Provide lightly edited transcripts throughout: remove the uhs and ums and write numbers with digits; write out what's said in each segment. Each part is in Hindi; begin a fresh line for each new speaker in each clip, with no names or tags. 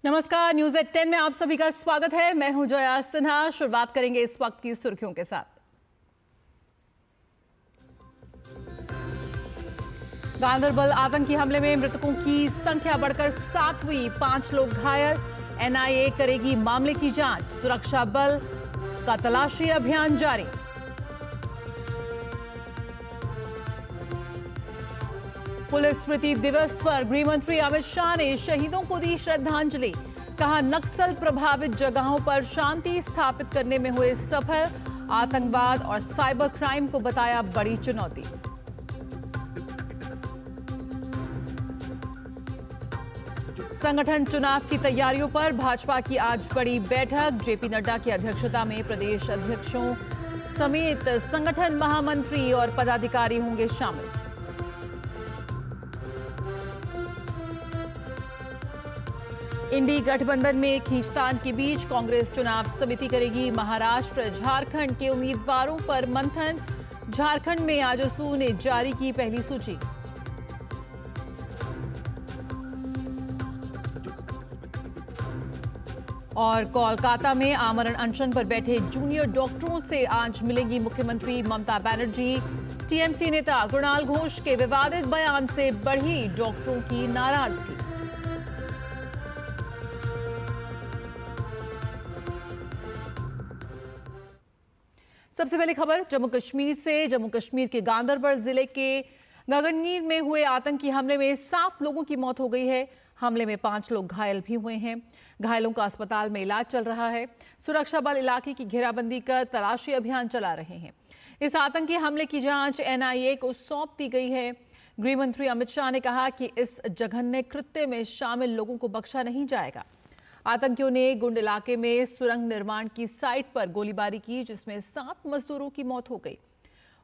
नमस्कार, न्यूज एट 10 में आप सभी का स्वागत है। मैं हूं जया सिन्हा। शुरुआत करेंगे इस वक्त की सुर्खियों के साथ। गांदरबल आतंकी हमले में मृतकों की संख्या बढ़कर 7 हुई, 5 लोग घायल। एनआईए करेगी मामले की जांच, सुरक्षा बल का तलाशी अभियान जारी। पुलिस स्मृति दिवस पर गृहमंत्री अमित शाह ने शहीदों को दी श्रद्धांजलि। कहा, नक्सल प्रभावित जगहों पर शांति स्थापित करने में हुए सफल। आतंकवाद और साइबर क्राइम को बताया बड़ी चुनौती। संगठन चुनाव की तैयारियों पर भाजपा की आज बड़ी बैठक। जेपी नड्डा की अध्यक्षता में प्रदेश अध्यक्षों समेत संगठन महामंत्री और पदाधिकारी होंगे शामिल। इंडी गठबंधन में खींचतान के बीच कांग्रेस चुनाव समिति करेगी महाराष्ट्र झारखंड के उम्मीदवारों पर मंथन। झारखंड में आजसू ने जारी की पहली सूची। और कोलकाता में आमरण अनशन पर बैठे जूनियर डॉक्टरों से आज मिलेंगी मुख्यमंत्री ममता बनर्जी। टीएमसी नेता कुणाल घोष के विवादित बयान से बढ़ी डॉक्टरों की नाराजगी। सबसे पहले खबर जम्मू कश्मीर से। जम्मू कश्मीर के गांदरबल जिले के गगनगीर में हुए आतंकी हमले में 7 लोगों की मौत हो गई है। हमले में 5 लोग घायल भी हुए हैं। घायलों का अस्पताल में इलाज चल रहा है। सुरक्षा बल इलाके की घेराबंदी कर तलाशी अभियान चला रहे हैं। इस आतंकी हमले की जांच एनआईए को सौंप दी गई है। गृहमंत्री अमित शाह ने कहा कि इस जघन्य कृत्य में शामिल लोगों को बख्शा नहीं जाएगा। आतंकियों ने गुंड इलाके में सुरंग निर्माण की साइट पर गोलीबारी की, जिसमें 7 मजदूरों की मौत हो गई।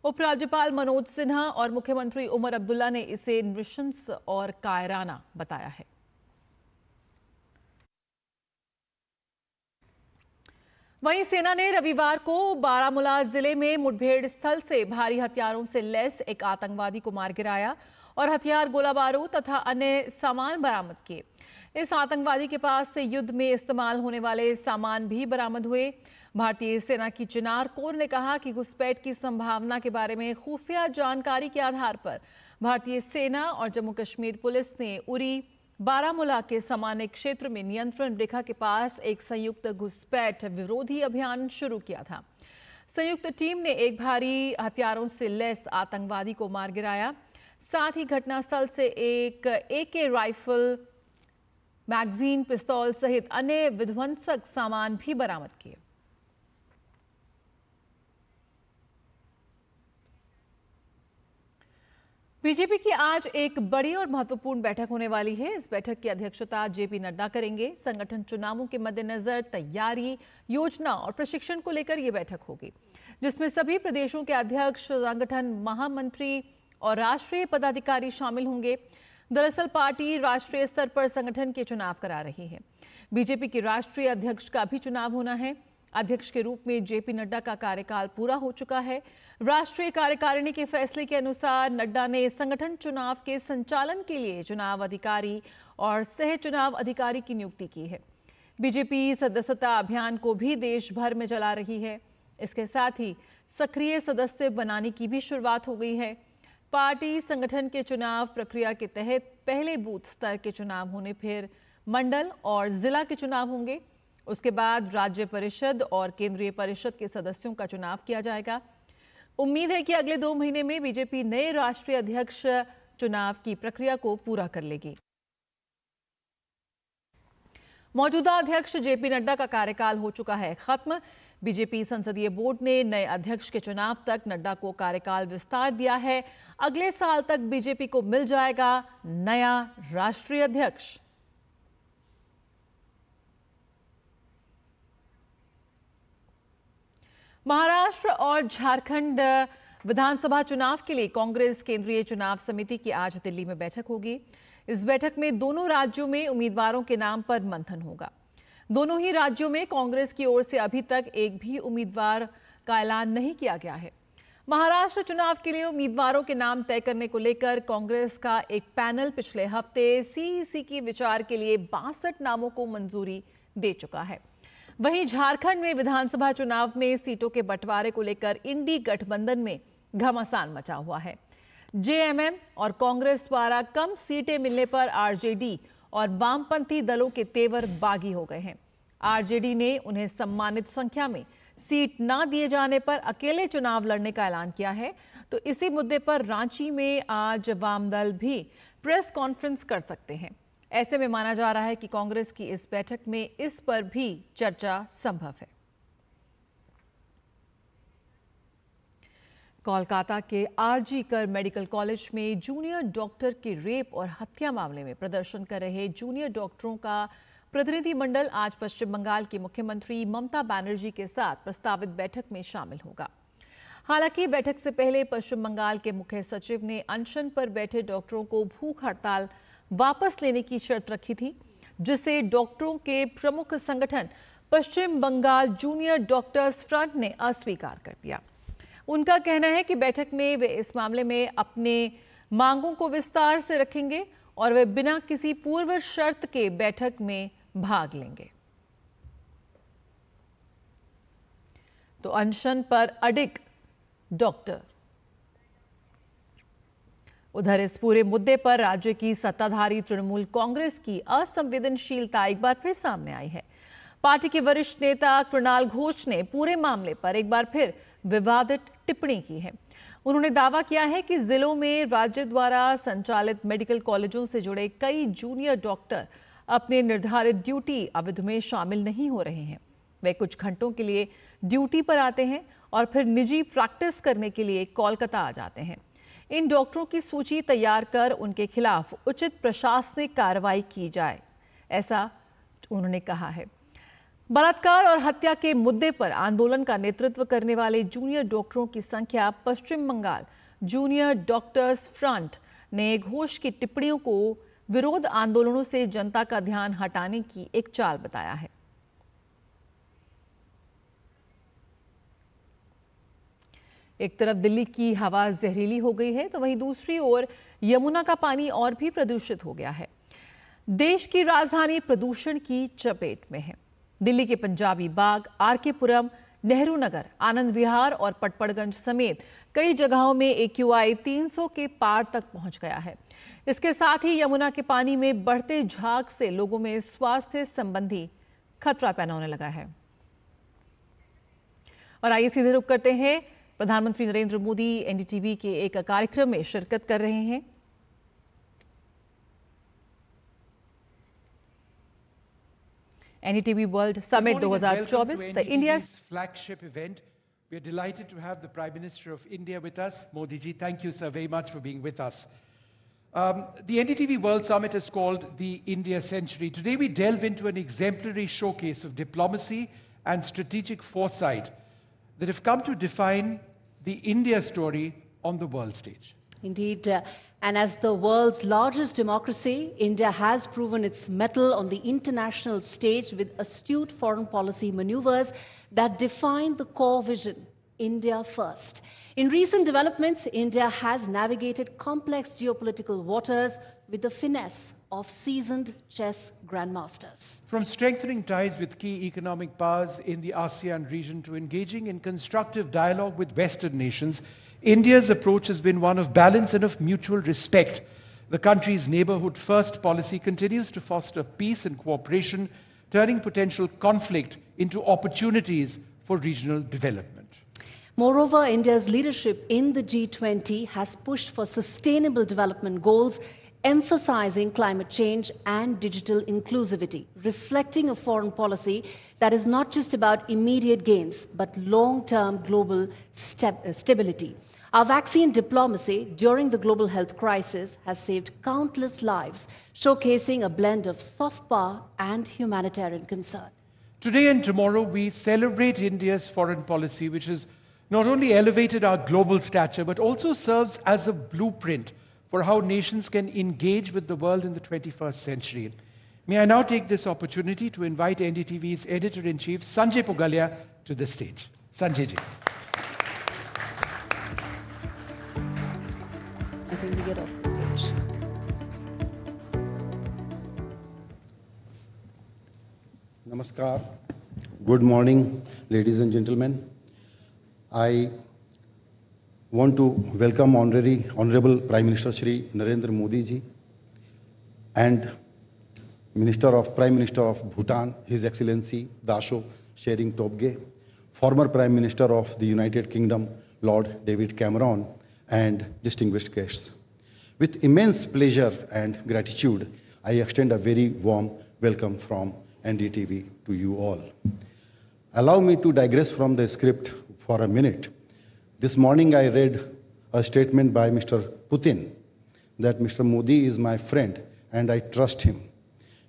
उपराज्यपाल मनोज सिन्हा और मुख्यमंत्री उमर अब्दुल्ला ने इसे नृशंस और कायराना बताया है। वहीं सेना ने रविवार को बारामूला जिले में मुठभेड़ स्थल से भारी हथियारों से लैस एक आतंकवादी को मार गिराया और हथियार, गोला बारूद तथा अन्य सामान बरामद किए। इस आतंकवादी के पास से युद्ध में इस्तेमाल होने वाले सामान भी बरामद हुए। भारतीय सेना की चिनार कोर ने कहा कि घुसपैठ की संभावना के बारे में खुफिया जानकारी के आधार पर भारतीय सेना और जम्मू कश्मीर पुलिस ने उरी बारामूला के सामान्य क्षेत्र में नियंत्रण रेखा के पास एक संयुक्त घुसपैठ विरोधी अभियान शुरू किया था। संयुक्त टीम ने एक भारी हथियारों से लैस आतंकवादी को मार गिराया। साथ ही घटनास्थल से एक एके राइफल, मैगजीन, पिस्तौल सहित अन्य विध्वंसक सामान भी बरामद किए। बीजेपी की आज एक बड़ी और महत्वपूर्ण बैठक होने वाली है। इस बैठक की अध्यक्षता जेपी नड्डा करेंगे। संगठन चुनावों के मद्देनजर तैयारी, योजना और प्रशिक्षण को लेकर यह बैठक होगी, जिसमें सभी प्रदेशों के अध्यक्ष, संगठन महामंत्री और राष्ट्रीय पदाधिकारी शामिल होंगे। दरअसल पार्टी राष्ट्रीय स्तर पर संगठन के चुनाव करा रही है। बीजेपी के राष्ट्रीय अध्यक्ष का भी चुनाव होना है। अध्यक्ष के रूप में जेपी नड्डा का कार्यकाल पूरा हो चुका है। राष्ट्रीय कार्यकारिणी के फैसले के अनुसार नड्डा ने संगठन चुनाव के संचालन के लिए चुनाव अधिकारी और सह चुनाव अधिकारी की नियुक्ति की है। बीजेपी सदस्यता अभियान को भी देश भर में चला रही है। इसके साथ ही सक्रिय सदस्य बनाने की भी शुरुआत हो गई है। पार्टी संगठन के चुनाव प्रक्रिया के तहत पहले बूथ स्तर के चुनाव होने, फिर मंडल और जिला के चुनाव होंगे। उसके बाद राज्य परिषद और केंद्रीय परिषद के सदस्यों का चुनाव किया जाएगा। उम्मीद है कि अगले 2 महीने में बीजेपी नए राष्ट्रीय अध्यक्ष चुनाव की प्रक्रिया को पूरा कर लेगी। मौजूदा अध्यक्ष जेपी नड्डा का कार्यकाल हो चुका है खत्म। बीजेपी संसदीय बोर्ड ने नए अध्यक्ष के चुनाव तक नड्डा को कार्यकाल विस्तार दिया है। अगले साल तक बीजेपी को मिल जाएगा नया राष्ट्रीय अध्यक्ष। महाराष्ट्र और झारखंड विधानसभा चुनाव के लिए कांग्रेस केंद्रीय चुनाव समिति की आज दिल्ली में बैठक होगी। इस बैठक में दोनों राज्यों में उम्मीदवारों के नाम पर मंथन होगा। दोनों ही राज्यों में कांग्रेस की ओर से अभी तक एक भी उम्मीदवार का ऐलान नहीं किया गया है। महाराष्ट्र चुनाव के लिए उम्मीदवारों के नाम तय करने को लेकर कांग्रेस का एक पैनल पिछले हफ्ते सीईसी की विचार के लिए 62 नामों को मंजूरी दे चुका है। वहीं झारखंड में विधानसभा चुनाव में सीटों के बंटवारे को लेकर इंडी गठबंधन में घमासान मचा हुआ है। जेएमएम और कांग्रेस द्वारा कम सीटें मिलने पर आरजेडी और वामपंथी दलों के तेवर बागी हो गए हैं। आरजेडी ने उन्हें सम्मानित संख्या में सीट ना दिए जाने पर अकेले चुनाव लड़ने का ऐलान किया है। तो इसी मुद्दे पर रांची में आज वामदल भी प्रेस कॉन्फ्रेंस कर सकते हैं। ऐसे में माना जा रहा है कि कांग्रेस की इस बैठक में इस पर भी चर्चा संभव है। कोलकाता के आरजी कर मेडिकल कॉलेज में जूनियर डॉक्टर के रेप और हत्या मामले में प्रदर्शन कर रहे जूनियर डॉक्टरों का प्रतिनिधिमंडल आज पश्चिम बंगाल की मुख्यमंत्री ममता बनर्जी के साथ प्रस्तावित बैठक में शामिल होगा। हालांकि बैठक से पहले पश्चिम बंगाल के मुख्य सचिव ने अनशन पर बैठे डॉक्टरों को भूख हड़ताल वापस लेने की शर्त रखी थी, जिसे डॉक्टरों के प्रमुख संगठन पश्चिम बंगाल जूनियर डॉक्टर्स फ्रंट ने अस्वीकार कर दिया। उनका कहना है कि बैठक में वे इस मामले में अपने मांगों को विस्तार से रखेंगे और वे बिना किसी पूर्व शर्त के बैठक में भाग लेंगे। तो अनशन पर अडिग डॉक्टर। उधर इस पूरे मुद्दे पर राज्य की सत्ताधारी तृणमूल कांग्रेस की असंवेदनशीलता एक बार फिर सामने आई है। पार्टी के वरिष्ठ नेता कृणाल घोष ने पूरे मामले पर एक बार फिर विवादित टिप्पणी की है। उन्होंने दावा किया है कि जिलों में राज्य द्वारा संचालित मेडिकल कॉलेजों से जुड़े कई जूनियर डॉक्टर अपने निर्धारित ड्यूटी अवधि में शामिल नहीं हो रहे हैं। वे कुछ घंटों के लिए ड्यूटी पर आते हैं और फिर निजी प्रैक्टिस करने के लिए कोलकाता आ जाते हैं। इन डॉक्टरों की सूची तैयार कर उनके खिलाफ उचित प्रशासनिक कार्रवाई की जाए, ऐसा उन्होंने कहा है। बलात्कार और हत्या के मुद्दे पर आंदोलन का नेतृत्व करने वाले जूनियर डॉक्टरों की संख्या पश्चिम बंगाल जूनियर डॉक्टर्स फ्रंट ने घोष की टिप्पणियों को विरोध आंदोलनों से जनता का ध्यान हटाने की एक चाल बताया है। एक तरफ दिल्ली की हवा जहरीली हो गई है, तो वहीं दूसरी ओर यमुना का पानी और भी प्रदूषित हो गया है। देश की राजधानी प्रदूषण की चपेट में है। दिल्ली के पंजाबी बाग, आरके पुरम, नेहरू नगर, आनंद विहार और पटपड़गंज समेत कई जगहों में AQI 300 के पार तक पहुंच गया है। इसके साथ ही यमुना के पानी में बढ़ते झाग से लोगों में स्वास्थ्य संबंधी खतरा पैदा होने लगा है। और आइए सीधे रुख करते हैं, प्रधानमंत्री नरेंद्र मोदी NDTV के एक कार्यक्रम में शिरकत कर रहे हैं। NDTV World Summit 2024, the India's
flagship event. We are delighted to have the Prime Minister of India with us. Modi ji, thank you, sir, very much for being with us. The NDTV World Summit is called the India Century. Today we delve into an exemplary showcase of diplomacy and strategic foresight that have come to define the India story on the world stage.
Indeed, and as the world's largest democracy, India has proven its mettle on the international stage with astute foreign policy maneuvers that define the core vision, India first. In recent developments, India has navigated complex geopolitical waters with the finesse of seasoned chess grandmasters.
From strengthening ties with key economic powers in the ASEAN region to engaging in constructive dialogue with Western nations, India's approach has been one of balance and of mutual respect. The country's neighborhood first policy continues to foster peace and cooperation, turning potential conflict into opportunities for regional development.
Moreover, India's leadership in the G20 has pushed for sustainable development goals, emphasizing climate change and digital inclusivity, reflecting a foreign policy that is not just about immediate gains, but long-term global stability. Our vaccine diplomacy during the global health crisis has saved countless lives, showcasing a blend of soft power and humanitarian concern.
Today and tomorrow, we celebrate India's foreign policy, which has not only elevated our global stature, but also serves as a blueprint for how nations can engage with the world in the 21st century. May I now take this opportunity to invite NDTV's Editor-in-Chief, Sanjay Pugalia, to the stage. Sanjay ji.
the immediate of the stage.
Namaskar. Good morning, ladies and gentlemen. I want to welcome Honorable Prime Minister Shri Narendra Modi ji and Prime Minister of Bhutan, His Excellency Dasho Tshering Tobgay, former Prime Minister of the United Kingdom, Lord David Cameron, and distinguished guests. With immense pleasure and gratitude, I extend a very warm welcome from NDTV to you all. Allow me to digress from the script for a minute. This morning I read a statement by Mr. Putin that Mr. Modi is my friend and I trust him.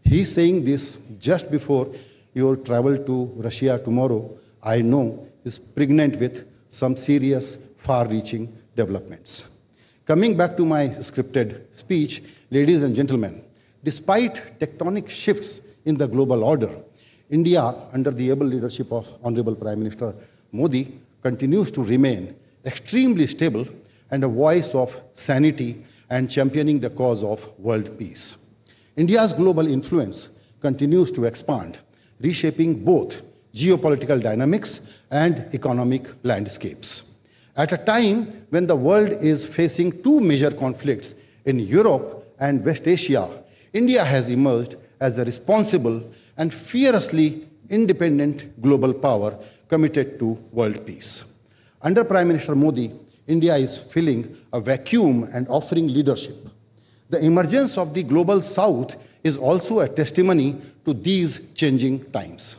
He is saying this just before your travel to Russia tomorrow, I know, is pregnant with some serious, far-reaching developments. Coming back to my scripted speech, ladies and gentlemen, despite tectonic shifts in the global order, India, under the able leadership of Honorable Prime Minister Modi, continues to remain extremely stable and a voice of sanity and championing the cause of world peace. India's global influence continues to expand, reshaping both geopolitical dynamics and economic landscapes. At a time when the world is facing two major conflicts in Europe and West Asia, India has emerged as a responsible and fiercely independent global power committed to world peace. Under Prime Minister Modi, India is filling a vacuum and offering leadership. The emergence of the global South is also a testimony to these changing times.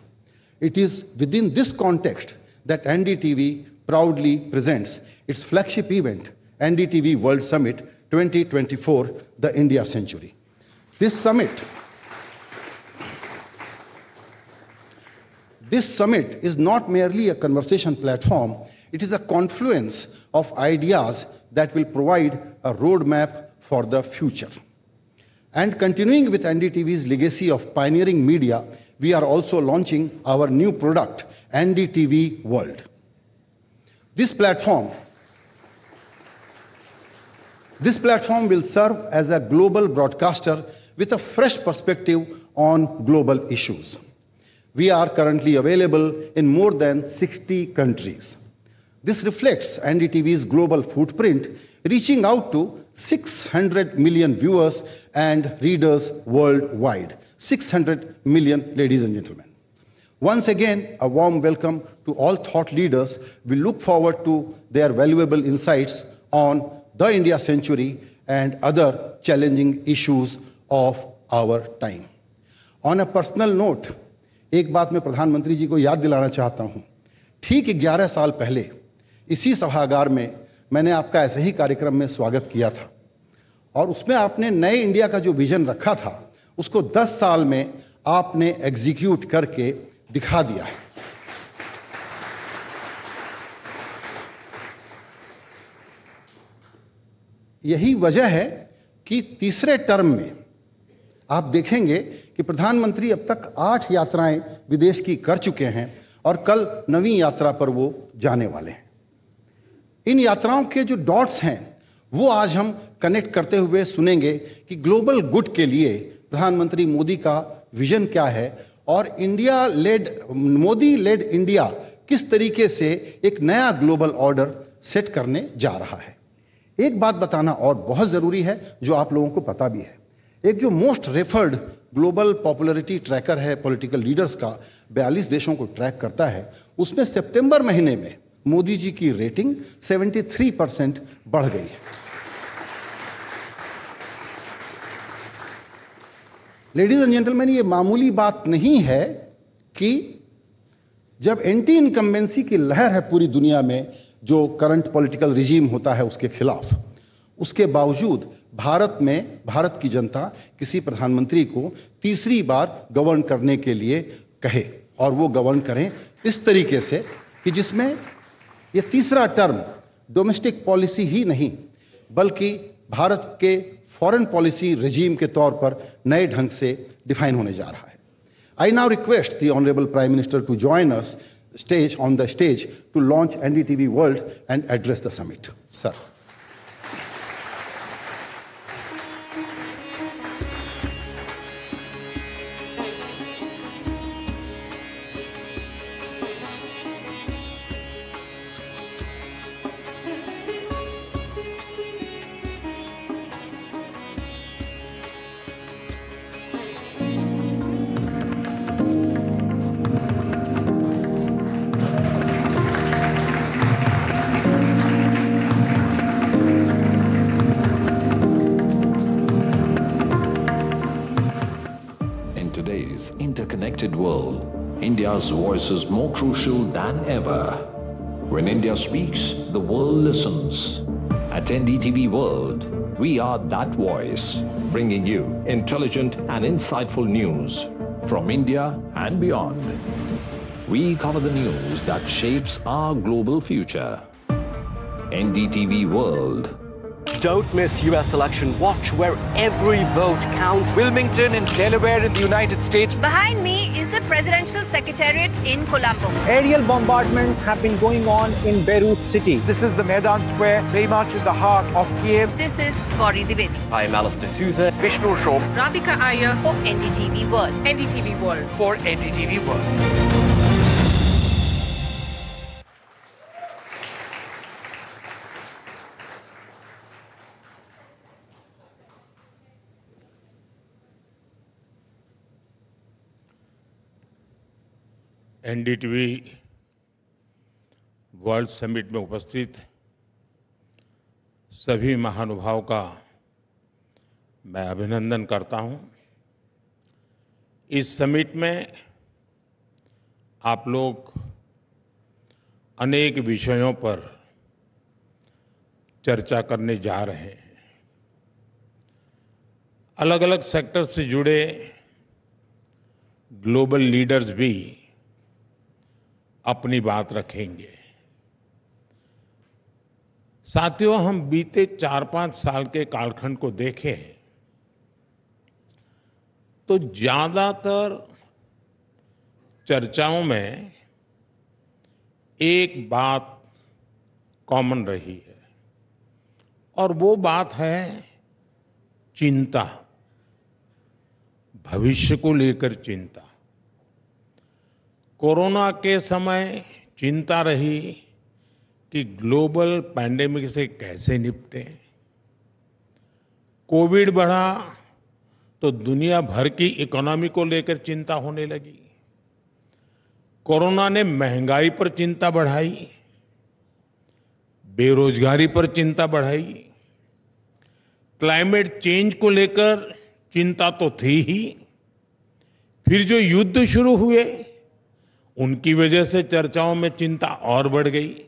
It is within this context that NDTV proudly presents its flagship event, NDTV World Summit 2024, the India Century. This summit is not merely a conversation platform, it is a confluence of ideas that will provide a roadmap for the future. And continuing with NDTV's legacy of pioneering media, we are also launching our new product, NDTV World. This platform will serve as a global broadcaster with a fresh perspective on global issues. We are currently available in more than 60 countries. This reflects NDTV's global footprint, reaching out to 600 million viewers and readers worldwide. 600 million, ladies and gentlemen. Once again, a warm welcome to all thought leaders. We look forward to their valuable insights on the India Century and other challenging issues of our time. On a personal note, एक बात मैं प्रधानमंत्री जी को याद दिलाना चाहता हूं। ठीक 11 साल पहले इसी सभागार में मैंने आपका ऐसे ही कार्यक्रम में स्वागत किया था और उसमें आपने नए इंडिया का जो विजन रखा था उसको 10 साल में आपने एग्जीक्यूट करके दिखा दिया है। यही वजह है कि तीसरे टर्म में आप देखेंगे कि प्रधानमंत्री अब तक 8 यात्राएं विदेश की कर चुके हैं और कल 9वीं यात्रा पर वो जाने वाले हैं। इन यात्राओं के जो डॉट्स हैं वो आज हम कनेक्ट करते हुए सुनेंगे कि ग्लोबल गुड के लिए प्रधानमंत्री मोदी का विजन क्या है और मोदी लेड इंडिया किस तरीके से एक नया ग्लोबल ऑर्डर सेट करने जा रहा है। एक बात बताना और बहुत जरूरी है जो आप लोगों को पता भी है। एक जो most referred global popularity tracker है पॉलिटिकल लीडर्स का, 42 देशों को ट्रैक करता है, उसमें सितंबर महीने में मोदी जी की रेटिंग 73% बढ़ गई है। लेडीज एंड जेंटलमैन, ये मामूली बात नहीं है कि जब एंटी इनकम्बेंसी की लहर है पूरी दुनिया में, जो करंट पॉलिटिकल रिजीम होता है उसके खिलाफ, उसके बावजूद भारत में भारत की जनता किसी प्रधानमंत्री को तीसरी बार गवर्न करने के लिए कहे और वो गवर्न करें इस तरीके से कि जिसमें ये तीसरा टर्म डोमेस्टिक पॉलिसी ही नहीं बल्कि भारत के फॉरेन पॉलिसी रेजीम के तौर पर नए ढंग से डिफाइन होने जा रहा है। I now request the honourable prime minister to join us on the stage to launch NDTV World and address the summit. Sir.
connected world, India's voice is more crucial than ever. When India speaks, the world listens. At NDTV World, we are that voice, bringing you intelligent and insightful news from India and beyond. We cover the news that shapes our global future. NDTV World.
Don't miss US election. Watch where every vote counts.
Wilmington in Delaware in the United States.
Behind me is the Presidential Secretariat in Colombo.
Aerial bombardments have been going on in Beirut city.
This is the Maidan Square, very much in the heart of Kiev.
This is Gauri Dwivedi.
I am Alistair Souza.
Vishnu Shom
Radhika Iyer for NDTV World.
NDTV World.
for NDTV World.
NDTV world summit में उपस्थित सभी महानुभावों का मैं अभिनंदन करता हूं। इस समिट में आप लोग अनेक विषयों पर चर्चा करने जा रहे हैं। अलग अलग सेक्टर से जुड़े ग्लोबल लीडर्स भी अपनी बात रखेंगे। साथियों, हम बीते 4-5 साल के कालखंड को देखें तो ज्यादातर चर्चाओं में एक बात कॉमन रही है और वो बात है चिंता, भविष्य को लेकर चिंता। कोरोना के समय चिंता रही कि ग्लोबल पैंडेमिक से कैसे निपटें। कोविड बढ़ा तो दुनिया भर की इकोनॉमी को लेकर चिंता होने लगी। कोरोना ने महंगाई पर चिंता बढ़ाई, बेरोजगारी पर चिंता बढ़ाई, क्लाइमेट चेंज को लेकर चिंता तो थी ही, फिर जो युद्ध शुरू हुए उनकी वजह से चर्चाओं में चिंता और बढ़ गई।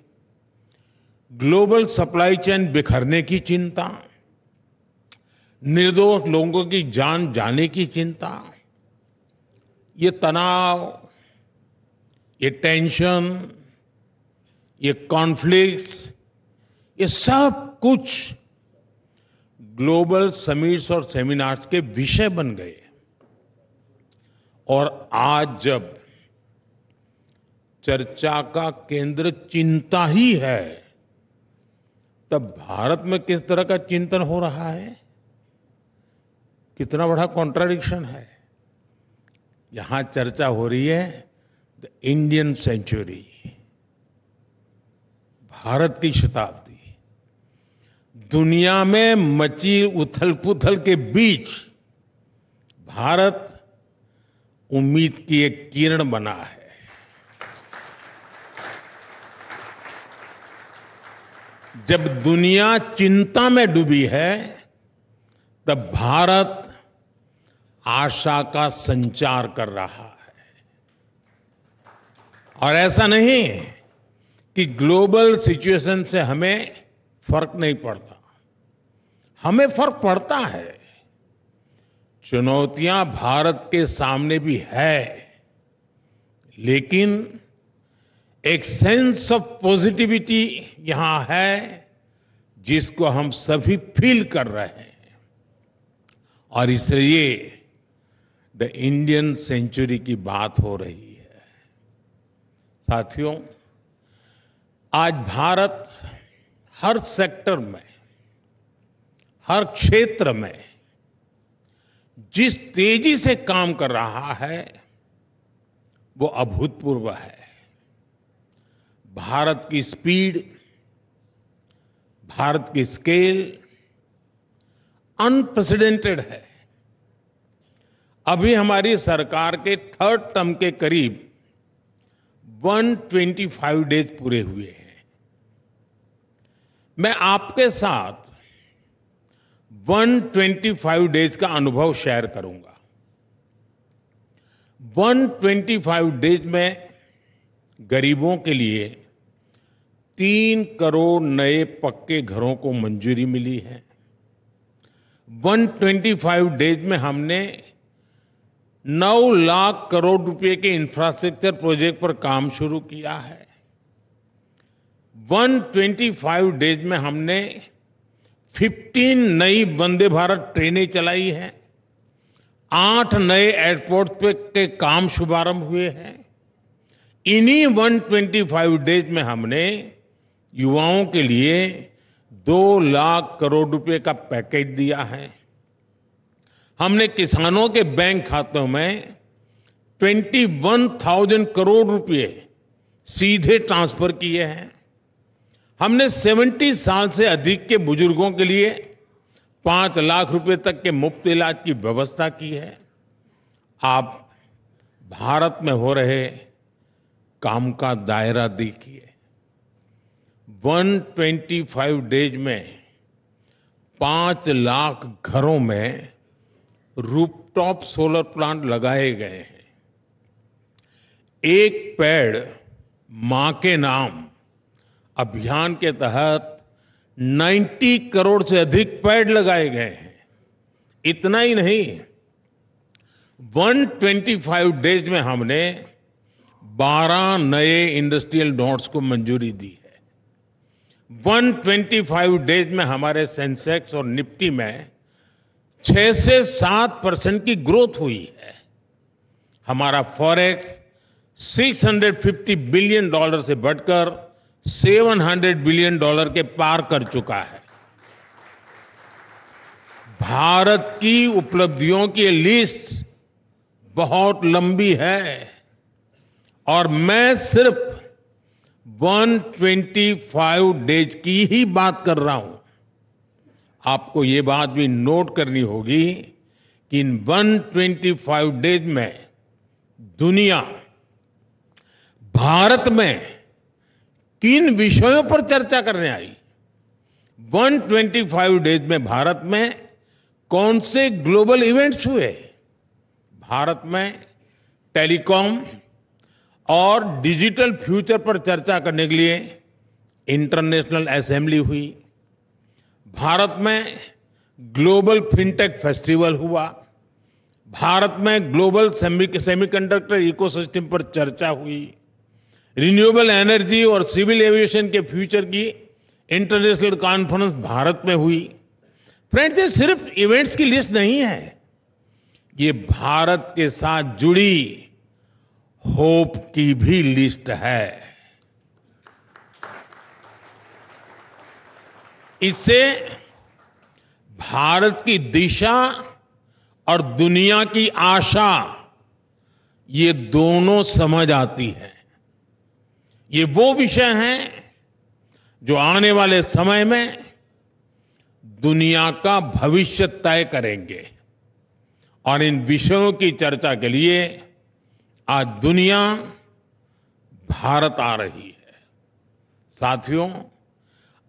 ग्लोबल सप्लाई चेन बिखरने की चिंता, निर्दोष लोगों की जान जाने की चिंता, ये तनाव, ये टेंशन, ये कॉन्फ्लिक्ट्स, ये सब कुछ ग्लोबल समिट्स और सेमिनार्स के विषय बन गए। और आज जब चर्चा का केंद्र चिंता ही है, तब भारत में किस तरह का चिंतन हो रहा है, कितना बड़ा कॉन्ट्राडिक्शन है। यहां चर्चा हो रही है द इंडियन सेंचुरी, भारत की शताब्दी। दुनिया में मची उथल-पुथल के बीच भारत उम्मीद की एक किरण बना है। जब दुनिया चिंता में डूबी है, तब भारत आशा का संचार कर रहा है। और ऐसा नहीं कि ग्लोबल सिचुएशन से हमें फर्क नहीं पड़ता, हमें फर्क पड़ता है। चुनौतियां भारत के सामने भी है, लेकिन एक सेंस ऑफ पॉजिटिविटी यहां है जिसको हम सभी फील कर रहे हैं। और इसलिए द इंडियन सेंचुरी की बात हो रही है। साथियों, आज भारत हर सेक्टर में, हर क्षेत्र में जिस तेजी से काम कर रहा है वो अभूतपूर्व है। भारत की स्पीड, भारत की स्केल अनप्रेसिडेंटेड है। अभी हमारी सरकार के 3rd टर्म के करीब 125 डेज पूरे हुए हैं। मैं आपके साथ 125 डेज का अनुभव शेयर करूंगा। 125 डेज में गरीबों के लिए 3 करोड़ नए पक्के घरों को मंजूरी मिली है। 125 डेज में हमने 9 लाख करोड़ रुपए के इंफ्रास्ट्रक्चर प्रोजेक्ट पर काम शुरू किया है। 125 डेज में हमने 15 नई वंदे भारत ट्रेनें चलाई हैं। 8 नए एयरपोर्ट पे के काम शुभारंभ हुए हैं। इन्हीं 125 डेज में हमने युवाओं के लिए 2 लाख करोड़ रुपए का पैकेज दिया है। हमने किसानों के बैंक खातों में 21,000 करोड़ रुपए सीधे ट्रांसफर किए हैं। हमने 70 साल से अधिक के बुजुर्गों के लिए 5 लाख रुपए तक के मुफ्त इलाज की व्यवस्था की है। आप भारत में हो रहे काम का दायरा देखिए। 125 डेज में 5 लाख घरों में रूफटॉप सोलर प्लांट लगाए गए हैं। एक पेड़ मां के नाम अभियान के तहत 90 करोड़ से अधिक पेड़ लगाए गए हैं। इतना ही नहीं, 125 डेज में हमने 12 नए इंडस्ट्रियल नोड्स को मंजूरी दी है। 125 डेज में हमारे सेंसेक्स और निफ्टी में 6 से 7% की ग्रोथ हुई है। हमारा फॉरेक्स $650 बिलियन से बढ़कर $700 बिलियन के पार कर चुका है। भारत की उपलब्धियों की लिस्ट बहुत लंबी है और मैं सिर्फ 125 डेज की ही बात कर रहा हूं। आपको ये बात भी नोट करनी होगी कि इन 125 डेज में दुनिया भारत में किन विषयों पर चर्चा करने आई। 125 डेज में भारत में कौन से ग्लोबल इवेंट्स हुए। भारत में टेलीकॉम और डिजिटल फ्यूचर पर चर्चा करने के लिए इंटरनेशनल असेंबली हुई। भारत में ग्लोबल फिनटेक फेस्टिवल हुआ। भारत में ग्लोबल सेमीकंडक्टर इकोसिस्टम पर चर्चा हुई। रिन्यूएबल एनर्जी और सिविल एविएशन के फ्यूचर की इंटरनेशनल कॉन्फ्रेंस भारत में हुई। फ्रेंड्स, ये सिर्फ इवेंट्स की लिस्ट नहीं है, ये भारत के साथ जुड़ी होप की भी लिस्ट है। इससे भारत की दिशा और दुनिया की आशा, ये दोनों समझ आती है। ये वो विषय हैं जो आने वाले समय में दुनिया का भविष्य तय करेंगे और इन विषयों की चर्चा के लिए आज दुनिया भारत आ रही है। साथियों,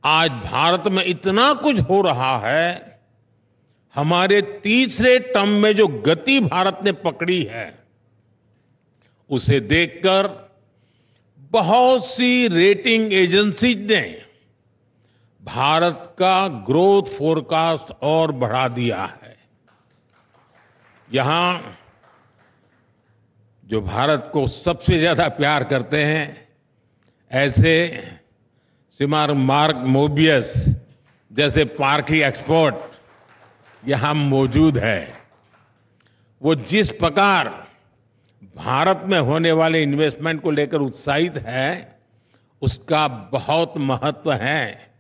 आज भारत में इतना कुछ हो रहा है, हमारे तीसरे टर्म में जो गति भारत ने पकड़ी है, उसे देखकर बहुत सी रेटिंग एजेंसीज ने भारत का ग्रोथ फोरकास्ट और बढ़ा दिया है। यहां जो भारत को सबसे ज्यादा प्यार करते हैं, ऐसे श्रीमान मार्क मोबियस जैसे पार्टी एक्सपर्ट यहां मौजूद है। वो जिस प्रकार भारत में होने वाले इन्वेस्टमेंट को लेकर उत्साहित है, उसका बहुत महत्व है।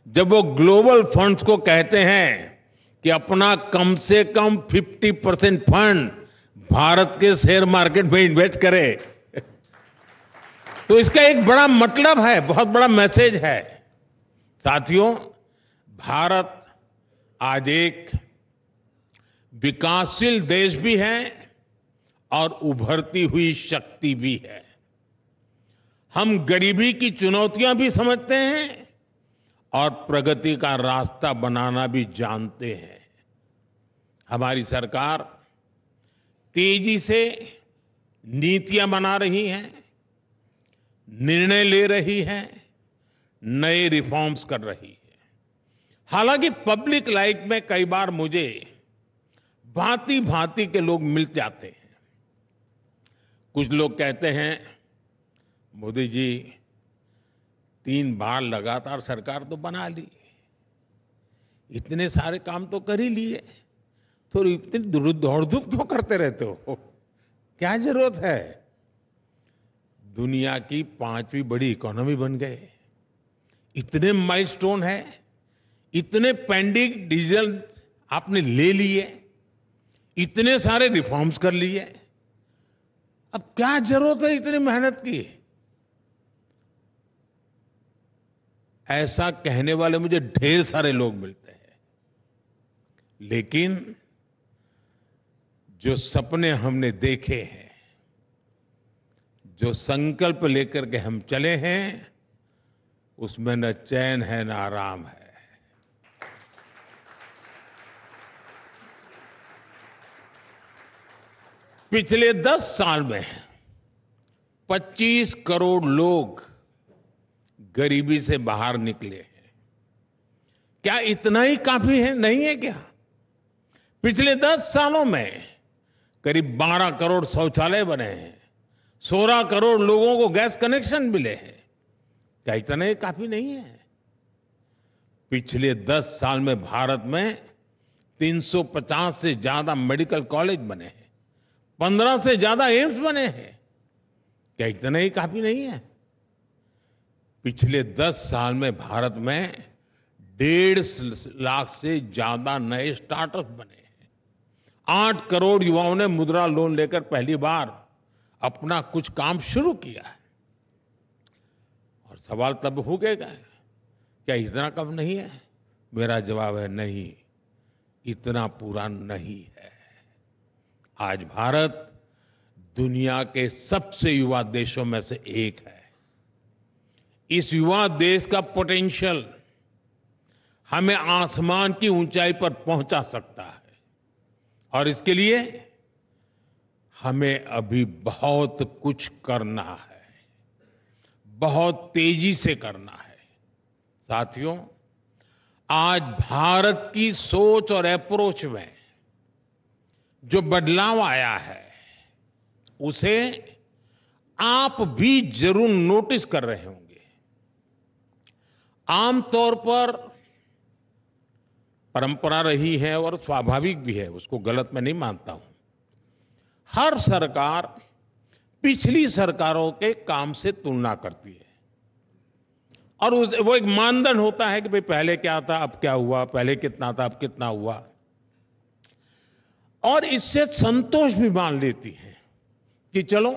जब वो ग्लोबल फंड्स को कहते हैं कि अपना कम से कम 50% फंड भारत के शेयर मार्केट में इन्वेस्ट करे, तो इसका एक बड़ा मतलब है, बहुत बड़ा मैसेज है। साथियों, भारत आज एक विकासशील देश भी है और उभरती हुई शक्ति भी है। हम गरीबी की चुनौतियां भी समझते हैं और प्रगति का रास्ता बनाना भी जानते हैं। हमारी सरकार तेजी से नीतियां बना रही हैं, निर्णय ले रही है, नए रिफॉर्म्स कर रही है। हालांकि पब्लिक लाइफ में कई बार मुझे भांति भांति के लोग मिल जाते हैं। कुछ लोग कहते हैं, मोदी जी 3 बार लगातार सरकार तो बना ली, इतने सारे काम तो कर ही लिए, तो इतनी दौड़ धूप क्यों करते रहते हो, क्या जरूरत है? दुनिया की 5वीं बड़ी इकोनॉमी बन गए, इतने माइलस्टोन है, इतने पेंडिंग डिसीजन आपने ले लिए, इतने सारे रिफॉर्म्स कर लिए, अब क्या जरूरत है इतनी मेहनत की? ऐसा कहने वाले मुझे ढेर सारे लोग मिलते हैं, लेकिन जो सपने हमने देखे हैं, जो संकल्प लेकर के हम चले हैं, उसमें न चैन है न आराम है। पिछले 10 साल में 25 करोड़ लोग गरीबी से बाहर निकले हैं। क्या इतना ही काफी है? नहीं है क्या? पिछले 10 सालों में करीब 12 करोड़ शौचालय बने हैं, 16 करोड़ लोगों को गैस कनेक्शन मिले हैं। क्या इतना ही काफी नहीं है? पिछले 10 साल में भारत में 350 से ज्यादा मेडिकल कॉलेज बने हैं, 15 से ज्यादा एम्स बने हैं। क्या इतना ही काफी नहीं है? पिछले 10 साल में भारत में 1.5 लाख से ज्यादा नए स्टार्टअप बने हैं। 8 करोड़ युवाओं ने मुद्रा लोन लेकर पहली बार अपना कुछ काम शुरू किया है। और सवाल तब हो गया, क्या इतना कम नहीं है? मेरा जवाब है नहीं, इतना पूरा नहीं है। आज भारत दुनिया के सबसे युवा देशों में से एक है। इस युवा देश का पोटेंशियल हमें आसमान की ऊंचाई पर पहुंचा सकता है, और इसके लिए हमें अभी बहुत कुछ करना है, बहुत तेजी से करना है। साथियों, आज भारत की सोच और अप्रोच में जो बदलाव आया है, उसे आप भी जरूर नोटिस कर रहे होंगे। आमतौर पर परंपरा रही है और स्वाभाविक भी है, उसको गलत मैं नहीं मानता हूं। हर सरकार पिछली सरकारों के काम से तुलना करती है, और वो एक मानदंड होता है कि भाई पहले क्या था, अब क्या हुआ, पहले कितना था, अब कितना हुआ, और इससे संतोष भी मान लेती है कि चलो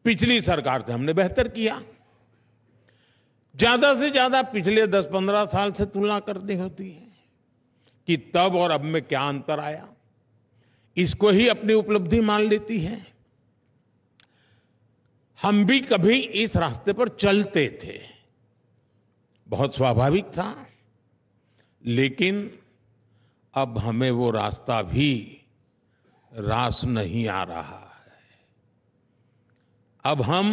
पिछली सरकार से हमने बेहतर किया। ज्यादा से ज्यादा पिछले 10-15 साल से तुलना करनी होती है कि तब और अब में क्या अंतर आया, इसको ही अपनी उपलब्धि मान लेती है। हम भी कभी इस रास्ते पर चलते थे, बहुत स्वाभाविक था, लेकिन अब हमें वो रास्ता भी रास नहीं आ रहा है। अब हम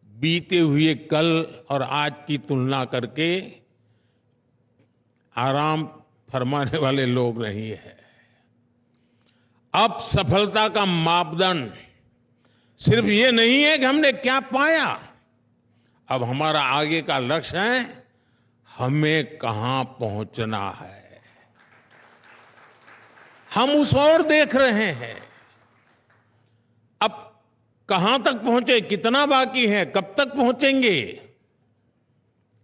बीते हुए कल और आज की तुलना करके आराम फरमाने वाले लोग नहीं है। अब सफलता का मापदंड सिर्फ ये नहीं है कि हमने क्या पाया, अब हमारा आगे का लक्ष्य है हमें कहां पहुंचना है। हम उस ओर देख रहे हैं। अब कहां तक पहुंचे, कितना बाकी है, कब तक पहुंचेंगे,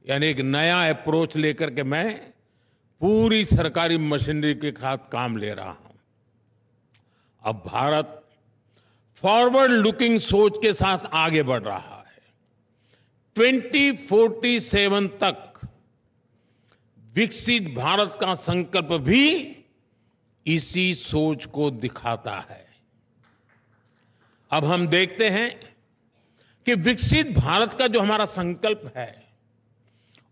यानी एक नया अप्रोच लेकर के मैं पूरी सरकारी मशीनरी के साथ काम ले रहा हूं। अब भारत फॉरवर्ड लुकिंग सोच के साथ आगे बढ़ रहा है। 2047 तक विकसित भारत का संकल्प भी इसी सोच को दिखाता है। अब हम देखते हैं कि विकसित भारत का जो हमारा संकल्प है,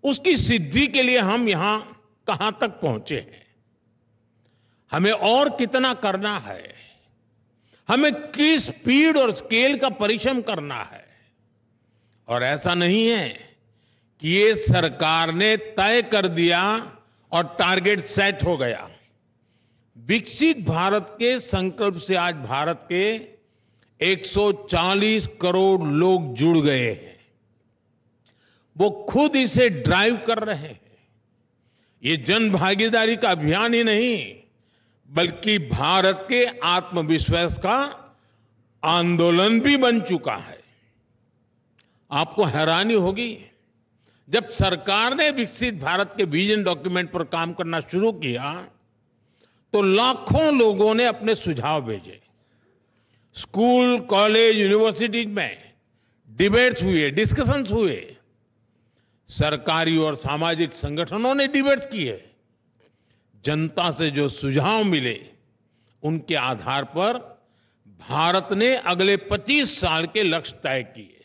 उसकी सिद्धि के लिए हम यहां कहां तक पहुंचे हैं, हमें और कितना करना है, हमें किस स्पीड और स्केल का परिश्रम करना है। और ऐसा नहीं है कि ये सरकार ने तय कर दिया और टारगेट सेट हो गया। विकसित भारत के संकल्प से आज भारत के 140 करोड़ लोग जुड़ गए हैं। वो खुद इसे ड्राइव कर रहे हैं। ये जन भागीदारी का अभियान ही नहीं, बल्कि भारत के आत्मविश्वास का आंदोलन भी बन चुका है। आपको हैरानी होगी, जब सरकार ने विकसित भारत के विजन डॉक्यूमेंट पर काम करना शुरू किया तो लाखों लोगों ने अपने सुझाव भेजे। स्कूल, कॉलेज, यूनिवर्सिटीज में डिबेट्स हुए, डिस्कशंस हुए। सरकारी और सामाजिक संगठनों ने डिबेट्स किए। जनता से जो सुझाव मिले उनके आधार पर भारत ने अगले 25 साल के लक्ष्य तय किए।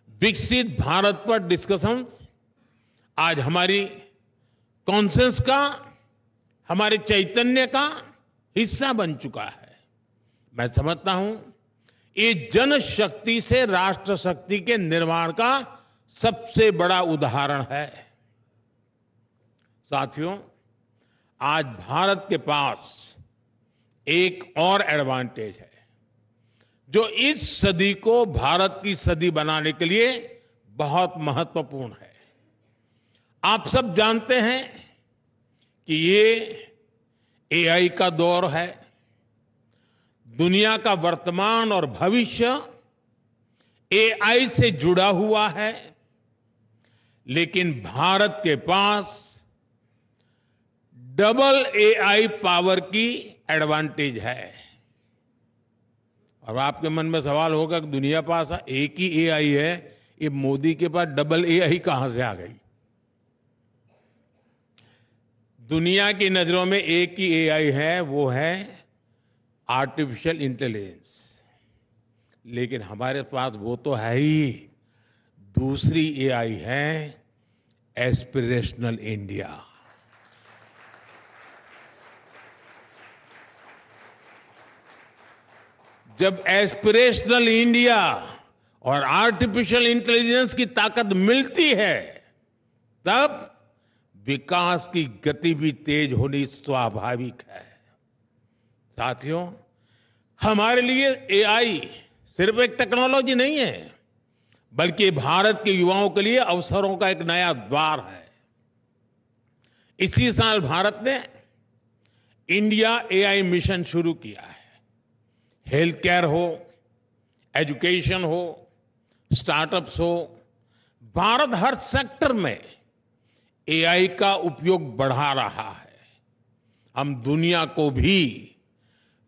विकसित भारत पर डिस्कशंस आज हमारी कॉन्सेंस का, हमारे चैतन्य का हिस्सा बन चुका है। मैं समझता हूं ये जनशक्ति से राष्ट्र शक्ति के निर्माण का सबसे बड़ा उदाहरण है। साथियों, आज भारत के पास एक और एडवांटेज है जो इस सदी को भारत की सदी बनाने के लिए बहुत महत्वपूर्ण है। आप सब जानते हैं कि ये एआई का दौर है। दुनिया का वर्तमान और भविष्य एआई से जुड़ा हुआ है, लेकिन भारत के पास डबल एआई पावर की एडवांटेज है। और आपके मन में सवाल होगा कि दुनिया पास एक ही एआई है, ये मोदी के पास डबल एआई कहां से आ गई? दुनिया की नजरों में एक ही एआई है, वो है आर्टिफिशियल इंटेलिजेंस। लेकिन हमारे पास वो तो है ही, दूसरी एआई है एस्पिरेशनल इंडिया। जब एस्पिरेशनल इंडिया और आर्टिफिशियल इंटेलिजेंस की ताकत मिलती है, तब विकास की गति भी तेज होनी स्वाभाविक है। साथियों, हमारे लिए एआई सिर्फ एक टेक्नोलॉजी नहीं है, बल्कि भारत के युवाओं के लिए अवसरों का एक नया द्वार है। इसी साल भारत ने इंडिया एआई मिशन शुरू किया है। हेल्थ केयर हो, एजुकेशन हो, स्टार्टअप्स हो, भारत हर सेक्टर में एआई का उपयोग बढ़ा रहा है। हम दुनिया को भी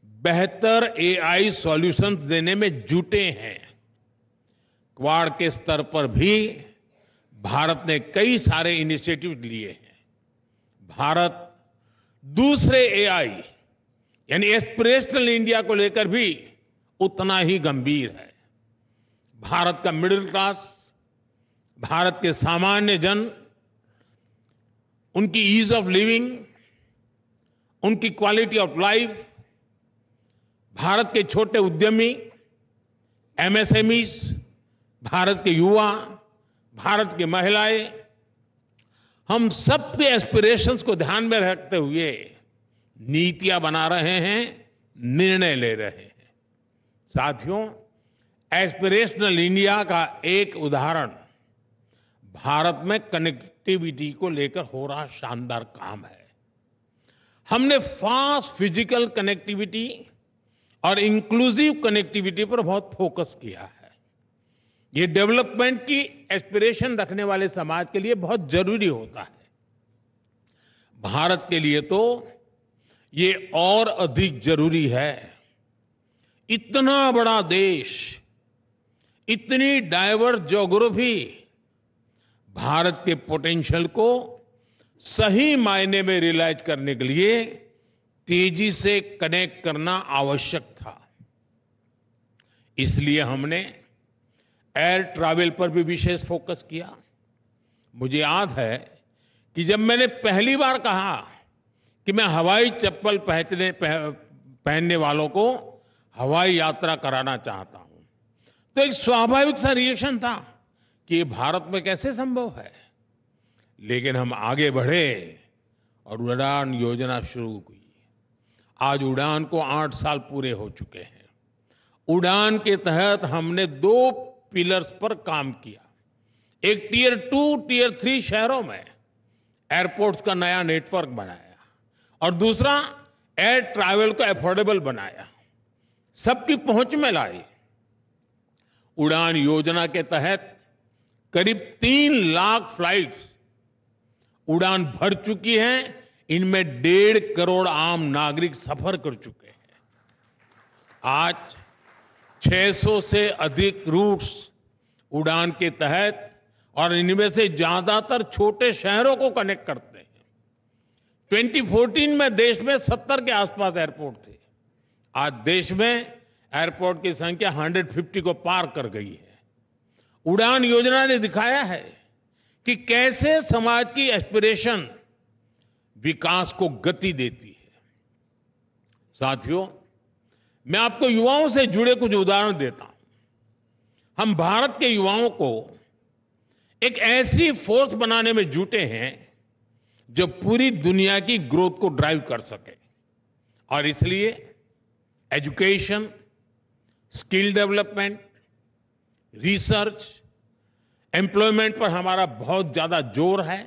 बेहतर एआई सॉल्यूशंस देने में जुटे हैं। क्वाड के स्तर पर भी भारत ने कई सारे इनिशिएटिव लिए हैं। भारत दूसरे एआई यानी एस्पिरेशनल इंडिया को लेकर भी उतना ही गंभीर है। भारत का मिडिल क्लास, भारत के सामान्य जन, उनकी ईज ऑफ लिविंग, उनकी क्वालिटी ऑफ लाइफ, भारत के छोटे उद्यमी, एमएसएमईज, भारत के युवा, भारत की महिलाएं, हम सबके एस्पिरेशंस को ध्यान में रखते हुए नीतियां बना रहे हैं, निर्णय ले रहे हैं। साथियों, एस्पिरेशनल इंडिया का एक उदाहरण भारत में कनेक्टिविटी को लेकर हो रहा शानदार काम है। हमने फास्ट फिजिकल कनेक्टिविटी और इंक्लूसिव कनेक्टिविटी पर बहुत फोकस किया है। ये डेवलपमेंट की एस्पिरेशन रखने वाले समाज के लिए बहुत जरूरी होता है। भारत के लिए तो ये और अधिक जरूरी है। इतना बड़ा देश, इतनी डाइवर्स ज्योग्राफी, भारत के पोटेंशियल को सही मायने में रियलाइज करने के लिए तेजी से कनेक्ट करना आवश्यक था। इसलिए हमने एयर ट्रैवल पर भी विशेष फोकस किया। मुझे याद है कि जब मैंने पहली बार कहा कि मैं हवाई चप्पल पहनने वालों को हवाई यात्रा कराना चाहता हूं। तो एक स्वाभाविक सा रिएक्शन था कि ये भारत में कैसे संभव है। लेकिन हम आगे बढ़े और उड़ान योजना शुरू हुई। आज उड़ान को 8 साल पूरे हो चुके हैं। उड़ान के तहत हमने 2 पिलर्स पर काम किया। एक टियर 2, टियर 3 शहरों में एयरपोर्ट्स का नया नेटवर्क बनाया और दूसरा एयर ट्रैवल को अफोर्डेबल बनाया, सबकी पहुंच में लाई। उड़ान योजना के तहत करीब 3 लाख फ्लाइट्स उड़ान भर चुकी हैं। इनमें 1.5 करोड़ आम नागरिक सफर कर चुके हैं। आज 600 से अधिक रूट्स उड़ान के तहत और इनमें से ज्यादातर छोटे शहरों को कनेक्ट करते हैं। 2014 में देश में 70 के आसपास एयरपोर्ट थे। आज देश में एयरपोर्ट की संख्या 150 को पार कर गई है। उड़ान योजना ने दिखाया है कि कैसे समाज की एस्पिरेशन विकास को गति देती है। साथियों, मैं आपको युवाओं से जुड़े कुछ उदाहरण देता हूं। हम भारत के युवाओं को एक ऐसी फोर्स बनाने में जुटे हैं जो पूरी दुनिया की ग्रोथ को ड्राइव कर सके। और इसलिए education, skill development, research, employment पर हमारा बहुत ज्यादा जोर है।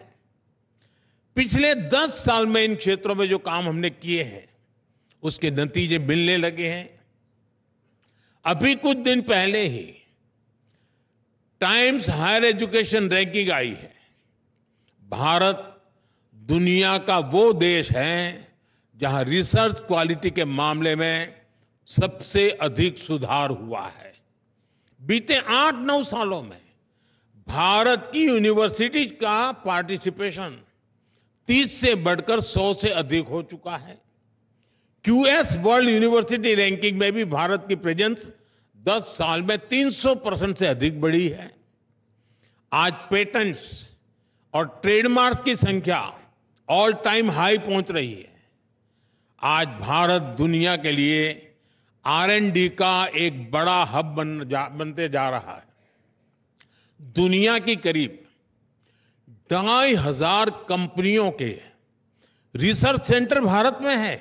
पिछले 10 साल में इन क्षेत्रों में जो काम हमने किए हैं उसके नतीजे मिलने लगे हैं। अभी कुछ दिन पहले ही टाइम्स हायर एजुकेशन रैंकिंग आई है। भारत दुनिया का वो देश है जहां रिसर्च क्वालिटी के मामले में सबसे अधिक सुधार हुआ है। बीते 8-9 सालों में भारत की यूनिवर्सिटीज का पार्टिसिपेशन 30 से बढ़कर 100 से अधिक हो चुका है। क्यूएस वर्ल्ड यूनिवर्सिटी रैंकिंग में भी भारत की प्रेजेंस 10 साल में 300% से अधिक बढ़ी है। आज पेटेंट्स और ट्रेडमार्क्स की संख्या ऑल टाइम हाई पहुंच रही है। आज भारत दुनिया के लिए R&D का एक बड़ा हब बनते जा रहा है। दुनिया की करीब 2,500 कंपनियों के रिसर्च सेंटर भारत में है।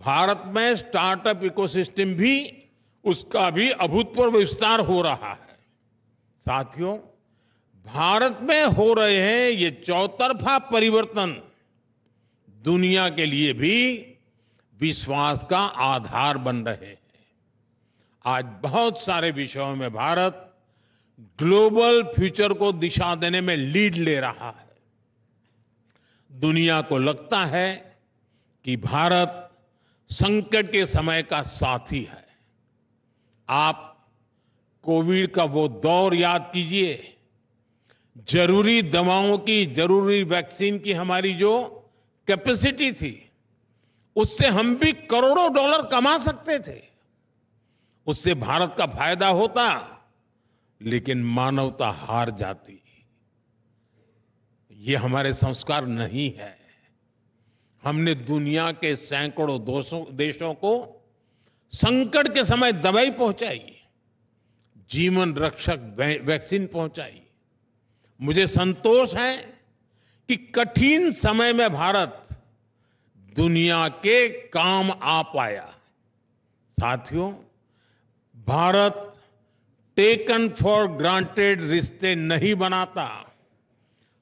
भारत में स्टार्टअप इकोसिस्टम भी उसका भी अभूतपूर्व विस्तार हो रहा है। साथियों, भारत में हो रहे हैं ये चौतरफा परिवर्तन दुनिया के लिए भी विश्वास का आधार बन रहे हैं। आज बहुत सारे विषयों में भारत ग्लोबल फ्यूचर को दिशा देने में लीड ले रहा है। दुनिया को लगता है कि भारत संकट के समय का साथी है। आप कोविड का वो दौर याद कीजिए। जरूरी दवाओं की, जरूरी वैक्सीन की हमारी जो कैपेसिटी थी, उससे हम भी करोड़ों डॉलर कमा सकते थे। उससे भारत का फायदा होता, लेकिन मानवता हार जाती। ये हमारे संस्कार नहीं है। हमने दुनिया के सैकड़ों देशों को संकट के समय दवाई पहुंचाई, जीवन रक्षक वैक्सीन पहुंचाई। मुझे संतोष है कि कठिन समय में भारत दुनिया के काम आ पाया। साथियों, भारत टेकन फॉर ग्रांटेड रिश्ते नहीं बनाता।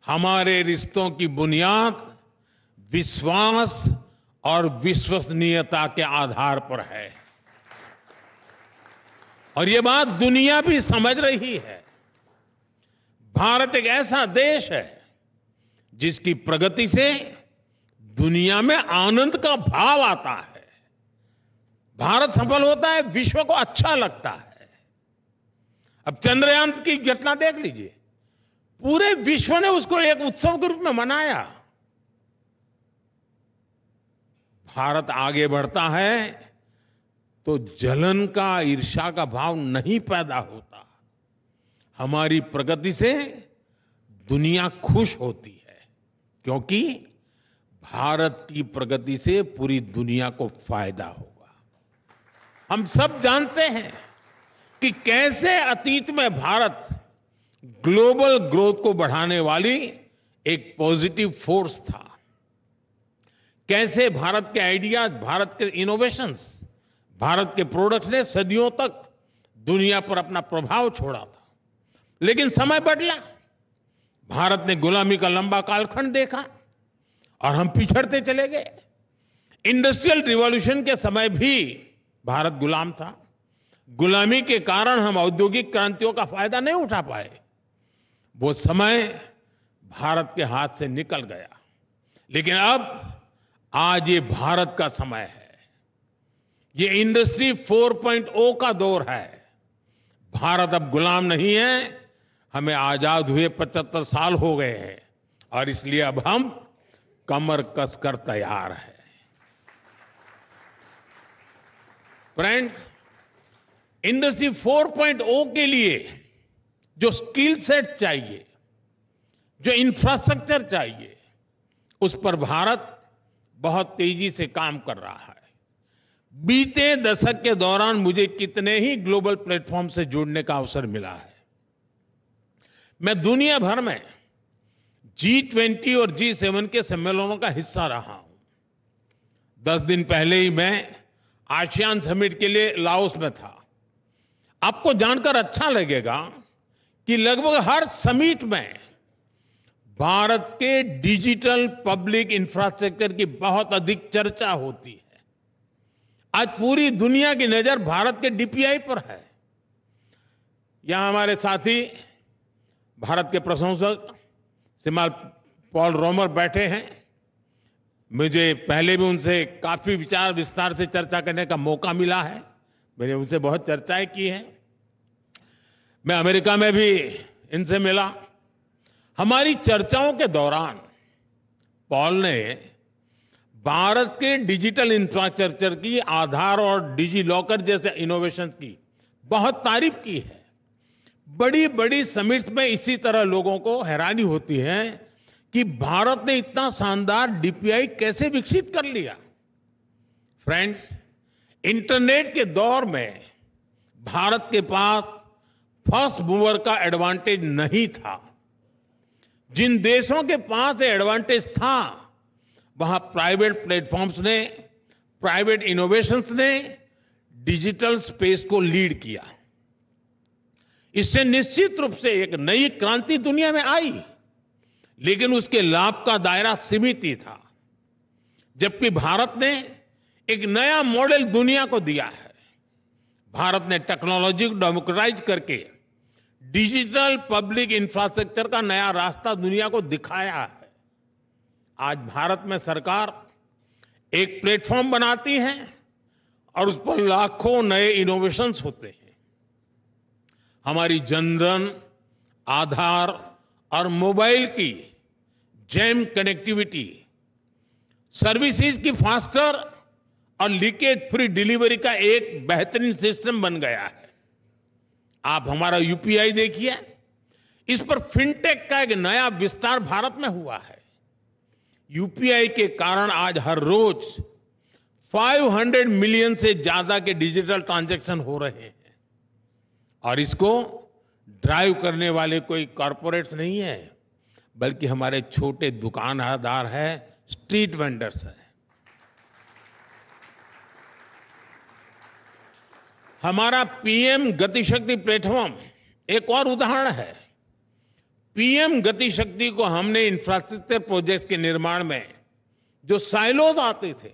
हमारे रिश्तों की बुनियाद विश्वास और विश्वसनीयता के आधार पर है। और ये बात दुनिया भी समझ रही है। भारत एक ऐसा देश है जिसकी प्रगति से दुनिया में आनंद का भाव आता है। भारत सफल होता है, विश्व को अच्छा लगता है। अब चंद्रयान की घटना देख लीजिए। पूरे विश्व ने उसको एक उत्सव के रूप में मनाया। भारत आगे बढ़ता है तो जलन का, ईर्ष्या का भाव नहीं पैदा होता। हमारी प्रगति से दुनिया खुश होती है, क्योंकि भारत की प्रगति से पूरी दुनिया को फायदा होगा। हम सब जानते हैं कि कैसे अतीत में भारत ग्लोबल ग्रोथ को बढ़ाने वाली एक पॉजिटिव फोर्स था, कैसे भारत के आइडियाज, भारत के इनोवेशंस, भारत के प्रोडक्ट्स ने सदियों तक दुनिया पर अपना प्रभाव छोड़ा था। लेकिन समय बदला, भारत ने गुलामी का लंबा कालखंड देखा और हम पिछड़ते चले गए। इंडस्ट्रियल रिवॉल्यूशन के समय भी भारत गुलाम था। गुलामी के कारण हम औद्योगिक क्रांतियों का फायदा नहीं उठा पाए। वो समय भारत के हाथ से निकल गया। लेकिन अब आज ये भारत का समय है। ये इंडस्ट्री 4.0 का दौर है। भारत अब गुलाम नहीं है। हमें आजाद हुए 75 साल हो गए हैं और इसलिए अब हम कमर कसकर तैयार हैं। फ्रेंड्स, इंडस्ट्री 4.0 के लिए जो स्किल सेट चाहिए, जो इंफ्रास्ट्रक्चर चाहिए, उस पर भारत बहुत तेजी से काम कर रहा है। बीते दशक के दौरान मुझे कितने ही ग्लोबल प्लेटफॉर्म से जुड़ने का अवसर मिला है। मैं दुनिया भर में G20 और G7 के सम्मेलनों का हिस्सा रहा हूं। 10 दिन पहले ही मैं आसियान समिट के लिए लाओस में था। आपको जानकर अच्छा लगेगा कि लगभग हर समिट में भारत के डिजिटल पब्लिक इंफ्रास्ट्रक्चर की बहुत अधिक चर्चा होती है। आज पूरी दुनिया की नजर भारत के डीपीआई पर है। यहां हमारे साथी भारत के प्रशंसक श्रीमान पॉल रोमर बैठे हैं। मुझे पहले भी उनसे काफी विचार विस्तार से चर्चा करने का मौका मिला है। मैंने उनसे बहुत चर्चाएं की हैं। मैं अमेरिका में भी इनसे मिला। हमारी चर्चाओं के दौरान पॉल ने भारत के डिजिटल इंफ्रास्ट्रक्चर की, आधार और डिजी लॉकर जैसे इनोवेशंस की बहुत तारीफ की है। बड़ी बड़ी समिट्स में इसी तरह लोगों को हैरानी होती है कि भारत ने इतना शानदार डीपीआई कैसे विकसित कर लिया। फ्रेंड्स, इंटरनेट के दौर में भारत के पास फर्स्ट मूवर का एडवांटेज नहीं था। जिन देशों के पास एडवांटेज था, वहां प्राइवेट प्लेटफॉर्म्स ने, प्राइवेट इनोवेशंस ने डिजिटल स्पेस को लीड किया। इससे निश्चित रूप से एक नई क्रांति दुनिया में आई, लेकिन उसके लाभ का दायरा सीमित ही था। जबकि भारत ने एक नया मॉडल दुनिया को दिया है। भारत ने टेक्नोलॉजी को डेमोक्रेटाइज करके डिजिटल पब्लिक इंफ्रास्ट्रक्चर का नया रास्ता दुनिया को दिखाया है। आज भारत में सरकार एक प्लेटफॉर्म बनाती है और उस पर लाखों नए इनोवेशंस होते हैं। हमारी जनधन, आधार और मोबाइल की जैम कनेक्टिविटी, सर्विसेज की फास्टर और लीकेज फ्री डिलीवरी का एक बेहतरीन सिस्टम बन गया है। आप हमारा यूपीआई देखिए, इस पर फिनटेक का एक नया विस्तार भारत में हुआ है। यूपीआई के कारण आज हर रोज 500 मिलियन से ज्यादा के डिजिटल ट्रांजैक्शन हो रहे हैं और इसको ड्राइव करने वाले कोई कॉरपोरेट्स नहीं है, बल्कि हमारे छोटे दुकानदार हैं, स्ट्रीट वेंडर्स हैं। हमारा पीएम गति शक्ति प्लेटफॉर्म एक और उदाहरण है। पीएम गति शक्ति को हमने इंफ्रास्ट्रक्चर प्रोजेक्ट्स के निर्माण में जो साइलोज आते थे,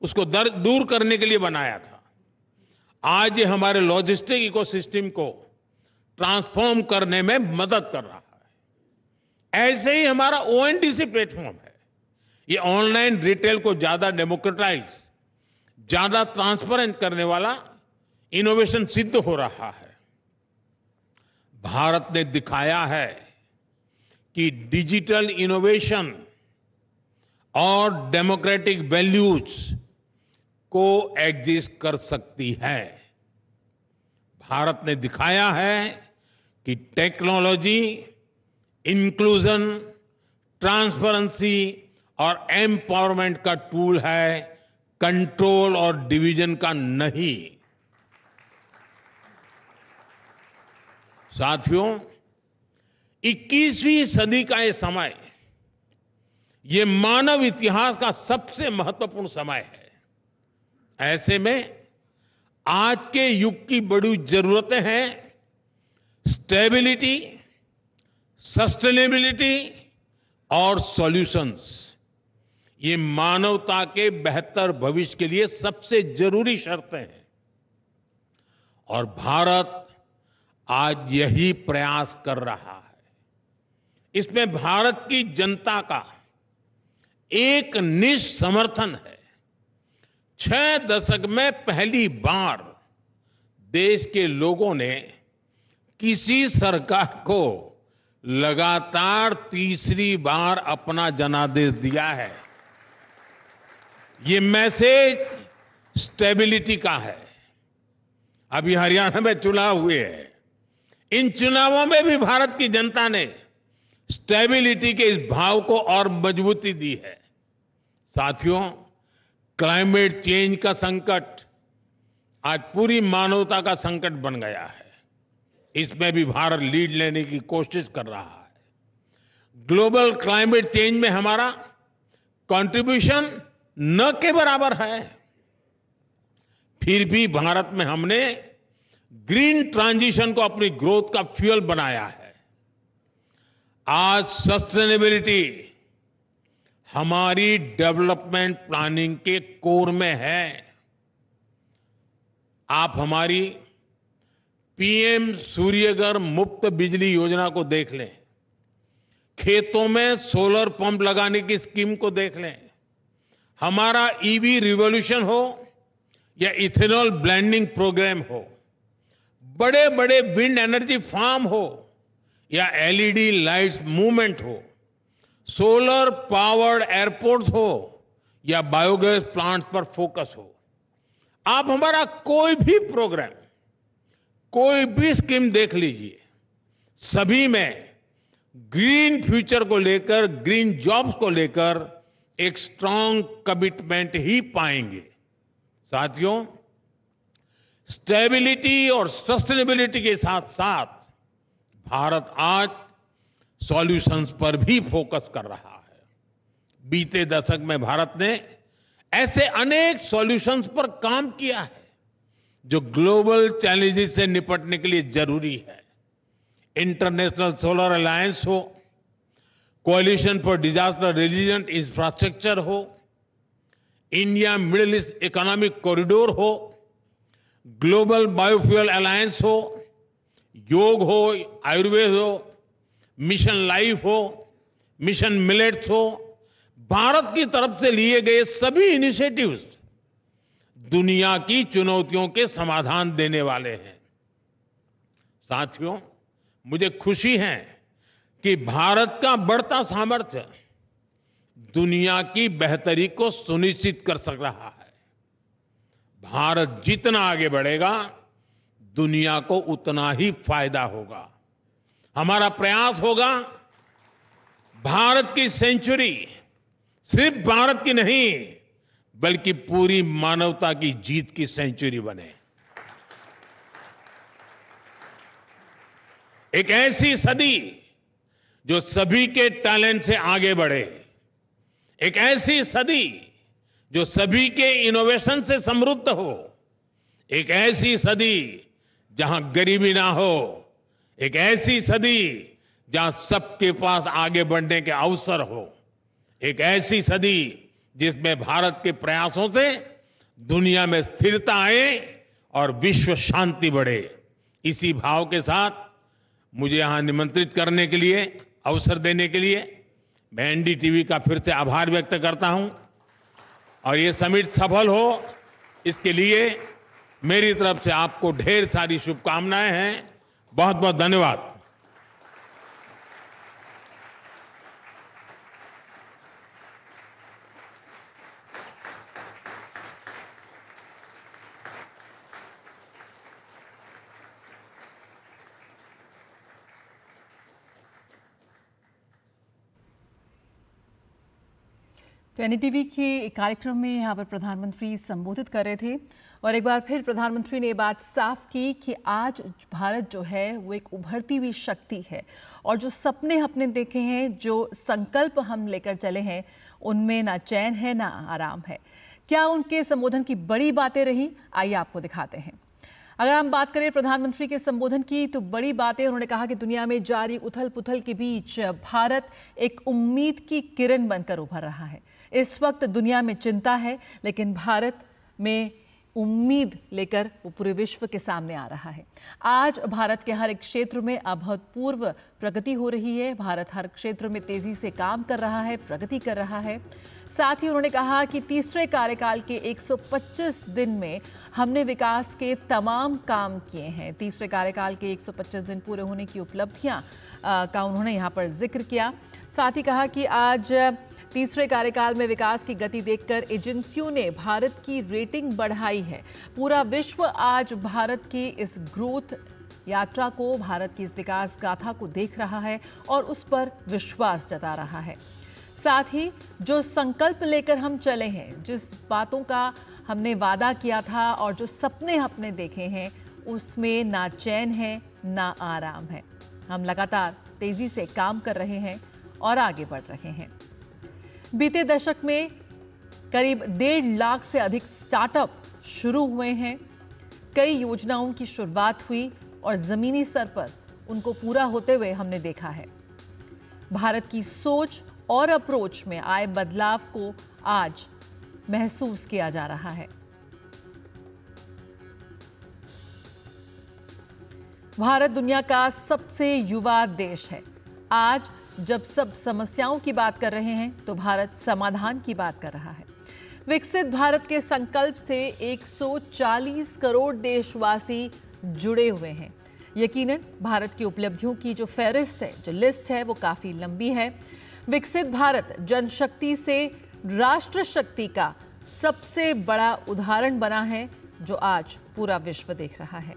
उसको दूर करने के लिए बनाया था। आज ये हमारे लॉजिस्टिक इकोसिस्टम को ट्रांसफॉर्म करने में मदद कर रहा है। ऐसे ही हमारा ओएनडीसी प्लेटफॉर्म है। ये ऑनलाइन रिटेल को ज्यादा डेमोक्रेटाइज, ज्यादा ट्रांसपेरेंट करने वाला इनोवेशन सिद्ध हो रहा है। भारत ने दिखाया है कि डिजिटल इनोवेशन और डेमोक्रेटिक वैल्यूज को एग्जिस्ट कर सकती है। भारत ने दिखाया है कि टेक्नोलॉजी, इंक्लूजन, ट्रांसपेरेंसी और एम्पावरमेंट का टूल है, कंट्रोल और डिवीजन का नहीं। साथियों, 21वीं सदी का ये समय, ये मानव इतिहास का सबसे महत्वपूर्ण समय है। ऐसे में आज के युग की बड़ी जरूरतें हैं स्टेबिलिटी, सस्टेनेबिलिटी और सॉल्यूशंस। ये मानवता के बेहतर भविष्य के लिए सबसे जरूरी शर्तें हैं और भारत आज यही प्रयास कर रहा है। इसमें भारत की जनता का एक निष्ठ समर्थन है। 6 दशक में पहली बार देश के लोगों ने किसी सरकार को लगातार तीसरी बार अपना जनादेश दिया है। ये मैसेज स्टेबिलिटी का है। अभी हरियाणा में चुनाव हुए हैं। इन चुनावों में भी भारत की जनता ने स्टेबिलिटी के इस भाव को और मजबूती दी है। साथियों, क्लाइमेट चेंज का संकट आज पूरी मानवता का संकट बन गया है। इसमें भी भारत लीड लेने की कोशिश कर रहा है। ग्लोबल क्लाइमेट चेंज में हमारा कंट्रीब्यूशन न के बराबर है, फिर भी भारत में हमने ग्रीन ट्रांजिशन को अपनी ग्रोथ का फ्यूल बनाया है। आज सस्टेनेबिलिटी हमारी डेवलपमेंट प्लानिंग के कोर में है। आप हमारी पीएम सूर्यघर मुफ्त बिजली योजना को देख लें, खेतों में सोलर पंप लगाने की स्कीम को देख लें, हमारा ईवी रिवॉल्यूशन हो या इथेनॉल ब्लेंडिंग प्रोग्राम हो, बड़े बड़े विंड एनर्जी फार्म हो या एलईडी लाइट्स मूवमेंट हो, सोलर पावर्ड एयरपोर्ट्स हो या बायोगैस प्लांट्स पर फोकस हो। आप हमारा कोई भी प्रोग्राम, कोई भी स्कीम देख लीजिए, सभी में ग्रीन फ्यूचर को लेकर, ग्रीन जॉब्स को लेकर एक स्ट्रांग कमिटमेंट ही पाएंगे। साथियों, स्टेबिलिटी और सस्टेनेबिलिटी के साथ साथ भारत आज सॉल्यूशंस पर भी फोकस कर रहा है। बीते दशक में भारत ने ऐसे अनेक सॉल्यूशंस पर काम किया है जो ग्लोबल चैलेंजेस से निपटने के लिए जरूरी है। इंटरनेशनल सोलर अलायंस हो, कोalition फॉर डिजास्टर रेजिलिएंट इंफ्रास्ट्रक्चर हो, India middle east economic corridor हो, ग्लोबल बायोफ्यूल अलायंस हो, योग हो, आयुर्वेद हो, मिशन लाइफ हो, मिशन मिलेट्स हो, भारत की तरफ से लिए गए सभी इनिशिएटिव्स दुनिया की चुनौतियों के समाधान देने वाले हैं। साथियों, मुझे खुशी है कि भारत का बढ़ता सामर्थ्य दुनिया की बेहतरी को सुनिश्चित कर सक रहा है। भारत जितना आगे बढ़ेगा, दुनिया को उतना ही फायदा होगा। हमारा प्रयास होगा भारत की सेंचुरी सिर्फ भारत की नहीं, बल्कि पूरी मानवता की जीत की सेंचुरी बने। एक ऐसी सदी जो सभी के टैलेंट से आगे बढ़े, एक ऐसी सदी जो सभी के इनोवेशन से समृद्ध हो, एक ऐसी सदी जहां गरीबी ना हो, एक ऐसी सदी जहां सबके पास आगे बढ़ने के अवसर हो, एक ऐसी सदी जिसमें भारत के प्रयासों से दुनिया में स्थिरता आए और विश्व शांति बढ़े। इसी भाव के साथ मुझे यहां निमंत्रित करने के लिए, अवसर देने के लिए मैं एनडीटीवी का फिर से आभार व्यक्त करता हूं और ये समिट सफल हो, इसके लिए मेरी तरफ से आपको ढेर सारी शुभकामनाएं हैं। बहुत बहुत धन्यवाद।
तो एनडीटीवी के एक कार्यक्रम में यहाँ पर प्रधानमंत्री संबोधित कर रहे थे और एक बार फिर प्रधानमंत्री ने ये बात साफ की कि आज भारत जो है वो एक उभरती हुई शक्ति है और जो सपने हमने देखे हैं, जो संकल्प हम लेकर चले हैं, उनमें ना चैन है ना आराम है। क्या उनके संबोधन की बड़ी बातें रही, आइए आपको दिखाते हैं। अगर हम बात करें प्रधानमंत्री के संबोधन की तो बड़ी बातें उन्होंने कहा कि दुनिया में जारी उथल पुथल के बीच भारत एक उम्मीद की किरण बनकर उभर रहा है। इस वक्त दुनिया में चिंता है, लेकिन भारत में उम्मीद लेकर वो पूरे विश्व के सामने आ रहा है। आज भारत के हर एक क्षेत्र में अभूतपूर्व प्रगति हो रही है। भारत हर क्षेत्र में तेजी से काम कर रहा है, प्रगति कर रहा है। साथ ही उन्होंने कहा कि तीसरे कार्यकाल के 125 दिन में हमने विकास के तमाम काम किए हैं। तीसरे कार्यकाल के 125 दिन पूरे होने की उपलब्धियां का उन्होंने यहाँ पर जिक्र किया। साथ ही कहा कि आज तीसरे कार्यकाल में विकास की गति देखकर एजेंसियों ने भारत की रेटिंग बढ़ाई है। पूरा विश्व आज भारत की इस ग्रोथ यात्रा को, भारत की इस विकास गाथा को देख रहा है और उस पर विश्वास जता रहा है। साथ ही जो संकल्प लेकर हम चले हैं, जिस बातों का हमने वादा किया था और जो सपने हमने देखे हैं, उसमें ना चैन है ना आराम है। हम लगातार तेजी से काम कर रहे हैं और आगे बढ़ रहे हैं। बीते दशक में करीब 1.5 लाख से अधिक स्टार्टअप शुरू हुए हैं। कई योजनाओं की शुरुआत हुई और जमीनी स्तर पर उनको पूरा होते हुए हमने देखा है। भारत की सोच और अप्रोच में आए बदलाव को आज महसूस किया जा रहा है। भारत दुनिया का सबसे युवा देश है। आज जब सब समस्याओं की बात कर रहे हैं तो भारत समाधान की बात कर रहा है। विकसित भारत के संकल्प से 140 करोड़ देशवासी जुड़े हुए हैं। यकीनन भारत की उपलब्धियों की जो फहरिस्त है, जो लिस्ट है, वो काफी लंबी है। विकसित भारत जनशक्ति से राष्ट्र शक्ति का सबसे बड़ा उदाहरण बना है, जो आज पूरा विश्व देख रहा है।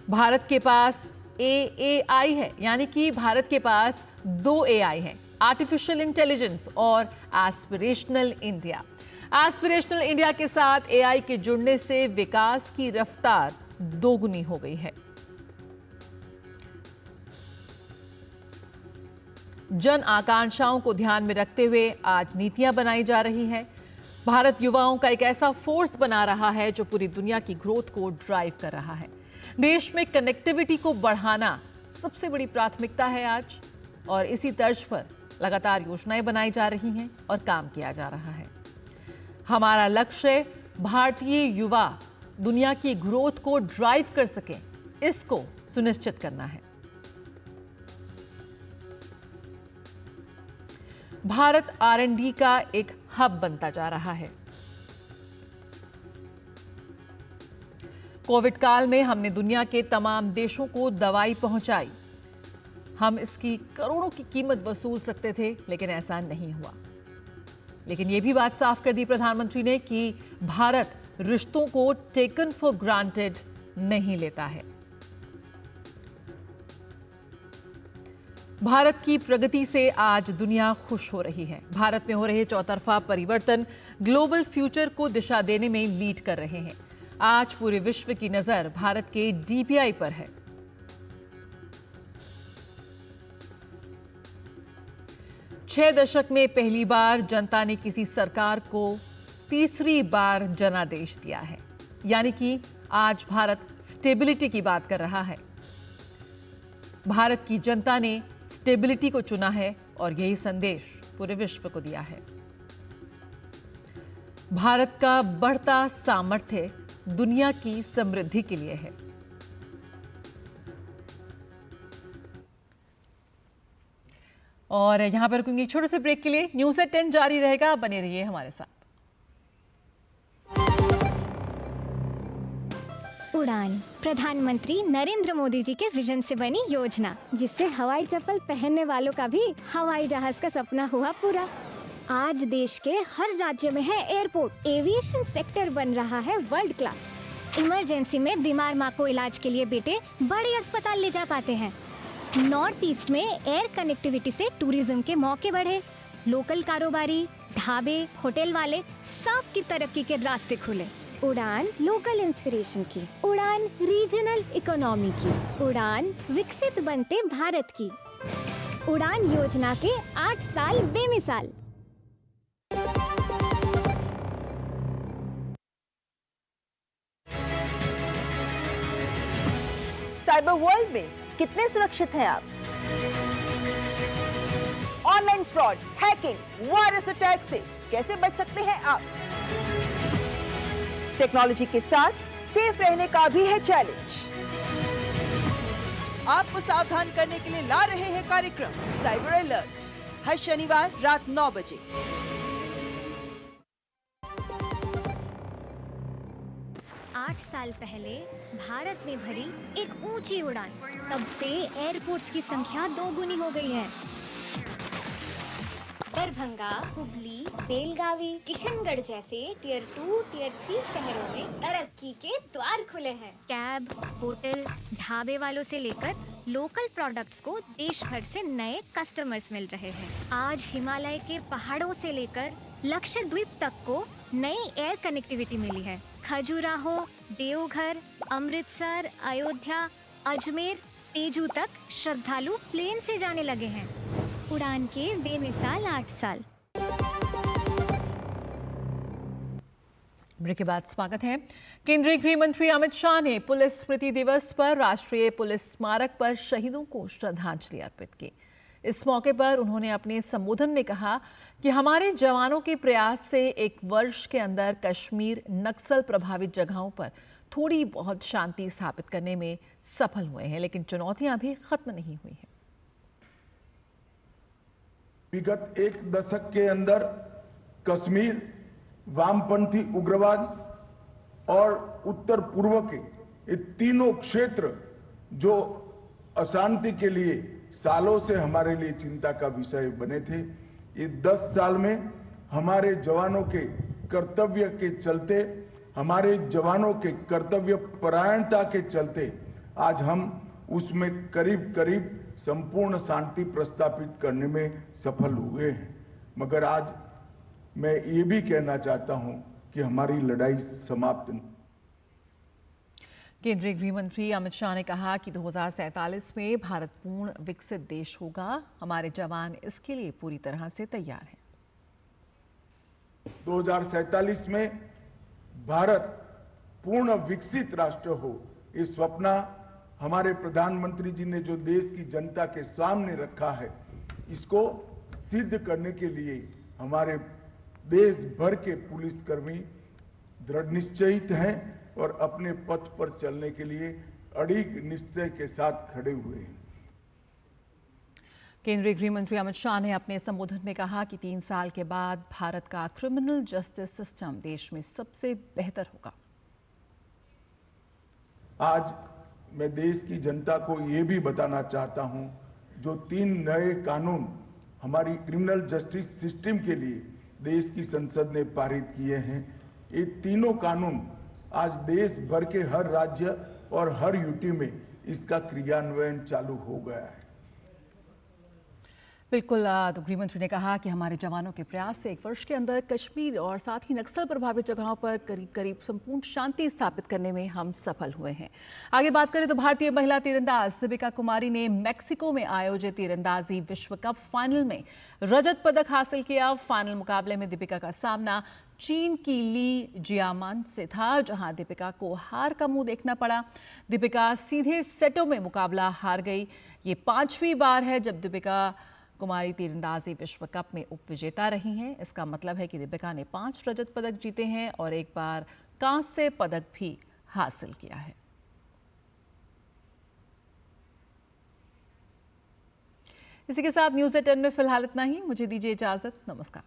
भारत के पास AAI है, यानी कि भारत के पास 2 AI हैं, आर्टिफिशियल इंटेलिजेंस और एस्पिरेशनल इंडिया। एस्पिरेशनल इंडिया के साथ AI के जुड़ने से विकास की रफ्तार दोगुनी हो गई है। जन आकांक्षाओं को ध्यान में रखते हुए आज नीतियां बनाई जा रही है। भारत युवाओं का एक ऐसा फोर्स बना रहा है जो पूरी दुनिया की ग्रोथ को ड्राइव कर रहा है। देश में कनेक्टिविटी को बढ़ाना सबसे बड़ी प्राथमिकता है आज, और इसी तर्ज पर लगातार योजनाएं बनाई जा रही हैं और काम किया जा रहा है। हमारा लक्ष्य भारतीय युवा दुनिया की ग्रोथ को ड्राइव कर सकें, इसको सुनिश्चित करना है। भारत R&D का एक हब बनता जा रहा है। कोविड काल में हमने दुनिया के तमाम देशों को दवाई पहुंचाई। हम इसकी करोड़ों की कीमत वसूल सकते थे, लेकिन ऐसा नहीं हुआ। लेकिन यह भी बात साफ कर दी प्रधानमंत्री ने कि भारत रिश्तों को टेकन फॉर ग्रांटेड नहीं लेता है। भारत की प्रगति से आज दुनिया खुश हो रही है। भारत में हो रहे चौतरफा परिवर्तन ग्लोबल फ्यूचर को दिशा देने में लीड कर रहे हैं। आज पूरे विश्व की नजर भारत के DPI पर है। छह दशक में पहली बार जनता ने किसी सरकार को तीसरी बार जनादेश दिया है, यानी कि आज भारत स्टेबिलिटी की बात कर रहा है। भारत की जनता ने स्टेबिलिटी को चुना है और यही संदेश पूरे विश्व को दिया है। भारत का बढ़ता सामर्थ्य दुनिया की समृद्धि के लिए है। और यहां पर रुकेंगे छोटे से ब्रेक के लिए। न्यूज़ एट 10 जारी रहेगा, बने रहिए हमारे साथ।
उड़ान प्रधानमंत्री नरेंद्र मोदी जी के विजन से बनी योजना, जिससे हवाई चप्पल पहनने वालों का भी हवाई जहाज का सपना हुआ पूरा। आज देश के हर राज्य में है एयरपोर्ट। एविएशन सेक्टर बन रहा है वर्ल्ड क्लास। इमरजेंसी में बीमार माँ को इलाज के लिए बेटे बड़े अस्पताल ले जा पाते हैं। नॉर्थ ईस्ट में एयर कनेक्टिविटी से टूरिज्म के मौके बढ़े। लोकल कारोबारी, ढाबे, होटल वाले सबकी तरक्की के रास्ते खुले। उड़ान लोकल इंस्पिरेशन की, उड़ान रीजनल इकोनॉमी की, उड़ान विकसित बनते भारत की। उड़ान योजना के 8 साल बेमिसाल।
साइबर वर्ल्ड में कितने सुरक्षित हैं आप? Online fraud, hacking, virus attack से कैसे बच सकते हैं आप? टेक्नोलॉजी के साथ सेफ रहने का भी है चैलेंज। आपको सावधान करने के लिए ला रहे हैं कार्यक्रम साइबर अलर्ट, हर शनिवार रात 9 बजे।
साल पहले भारत ने भरी एक ऊंची उड़ान, तब से एयरपोर्ट्स की संख्या 2 गुनी हो गई है। दरभंगा, हुबली, बेलगावी, किशनगढ़ जैसे टियर 2, टियर 3 शहरों में तरक्की के द्वार खुले हैं। कैब, होटल, ढाबे वालों से लेकर लोकल प्रोडक्ट्स को देश भर से नए कस्टमर्स मिल रहे हैं। आज हिमालय के पहाड़ों से लेकर लक्षद्वीप तक को नई एयर कनेक्टिविटी मिली है। खजुराहो, देवघर, अमृतसर, अयोध्या, अजमेर, तेजू तक श्रद्धालु प्लेन से जाने लगे हैं। उड़ान के बेमिसाल 8 साल।
ब्रेक के बाद स्वागत है। केंद्रीय गृह मंत्री अमित शाह ने पुलिस स्मृति दिवस पर राष्ट्रीय पुलिस स्मारक पर शहीदों को श्रद्धांजलि अर्पित की। इस मौके पर उन्होंने अपने संबोधन में कहा कि हमारे जवानों के प्रयास से 1 वर्ष के अंदर कश्मीर नक्सल प्रभावित जगहों पर थोड़ी बहुत शांति स्थापित करने में सफल हुए हैं, लेकिन चुनौतियां भी खत्म नहीं हुई हैं।
विगत 1 दशक के अंदर कश्मीर वामपंथी उग्रवाद और उत्तर पूर्व के ये तीनों क्षेत्र जो अशांति के लिए सालों से हमारे लिए चिंता का विषय बने थे, ये 10 साल में हमारे जवानों के कर्तव्य के चलते, हमारे जवानों के कर्तव्य परायणता के चलते आज हम उसमें करीब करीब संपूर्ण शांति प्रस्तापित करने में सफल हुए हैं। मगर आज मैं ये भी कहना चाहता हूं कि हमारी लड़ाई समाप्त नहीं।
केंद्रीय गृह मंत्री अमित शाह ने कहा कि 2047 में भारत पूर्ण विकसित देश होगा। हमारे जवान इसके लिए पूरी तरह से तैयार हैं।
2047 में भारत पूर्ण विकसित राष्ट्र हो, ये स्वप्न हमारे प्रधानमंत्री जी ने जो देश की जनता के सामने रखा है, इसको सिद्ध करने के लिए हमारे देश भर के पुलिसकर्मी दृढ़ निश्चयित हैं और अपने पथ पर चलने के लिए अड़िग निश्चय के साथ खड़े हुए हैं।
केंद्रीय गृह मंत्री अमित शाह ने अपने संबोधन में कहा कि 3 साल के बाद भारत का क्रिमिनल जस्टिस सिस्टम देश में सबसे बेहतर होगा।
आज मैं देश की जनता को ये भी बताना चाहता हूं, जो 3 नए कानून हमारी क्रिमिनल जस्टिस सिस्टम के लिए देश की संसद ने पारित किए हैं, ये तीनों कानून आज देश भर के हर राज्य और हर यूटी में इसका क्रियान्वयन चालू हो गया है।
बिल्कुल, तो गृह मंत्री ने कहा कि हमारे जवानों के प्रयास से 1 वर्ष के अंदर कश्मीर और साथ ही नक्सल प्रभावित जगहों पर करीब करीब संपूर्ण शांति स्थापित करने में हम सफल हुए हैं। आगे बात करें तो भारतीय महिला तीरंदाज दीपिका कुमारी ने मैक्सिको में आयोजित तीरंदाजी विश्व कप फाइनल में रजत पदक हासिल किया। फाइनल मुकाबले में दीपिका का सामना चीन की ली जियामान से था, जहां दीपिका को हार का मुंह देखना पड़ा। दीपिका सीधे सेटों में मुकाबला हार गई। ये 5वीं बार है जब दीपिका कुमारी तीरंदाजी विश्व कप में उपविजेता रही हैं। इसका मतलब है कि दीपिका ने 5 रजत पदक जीते हैं और 1 बार कांस्य पदक भी हासिल किया है। इसी के साथ न्यूज़ एट 10 में फिलहाल इतना ही। मुझे दीजिए इजाजत। नमस्कार।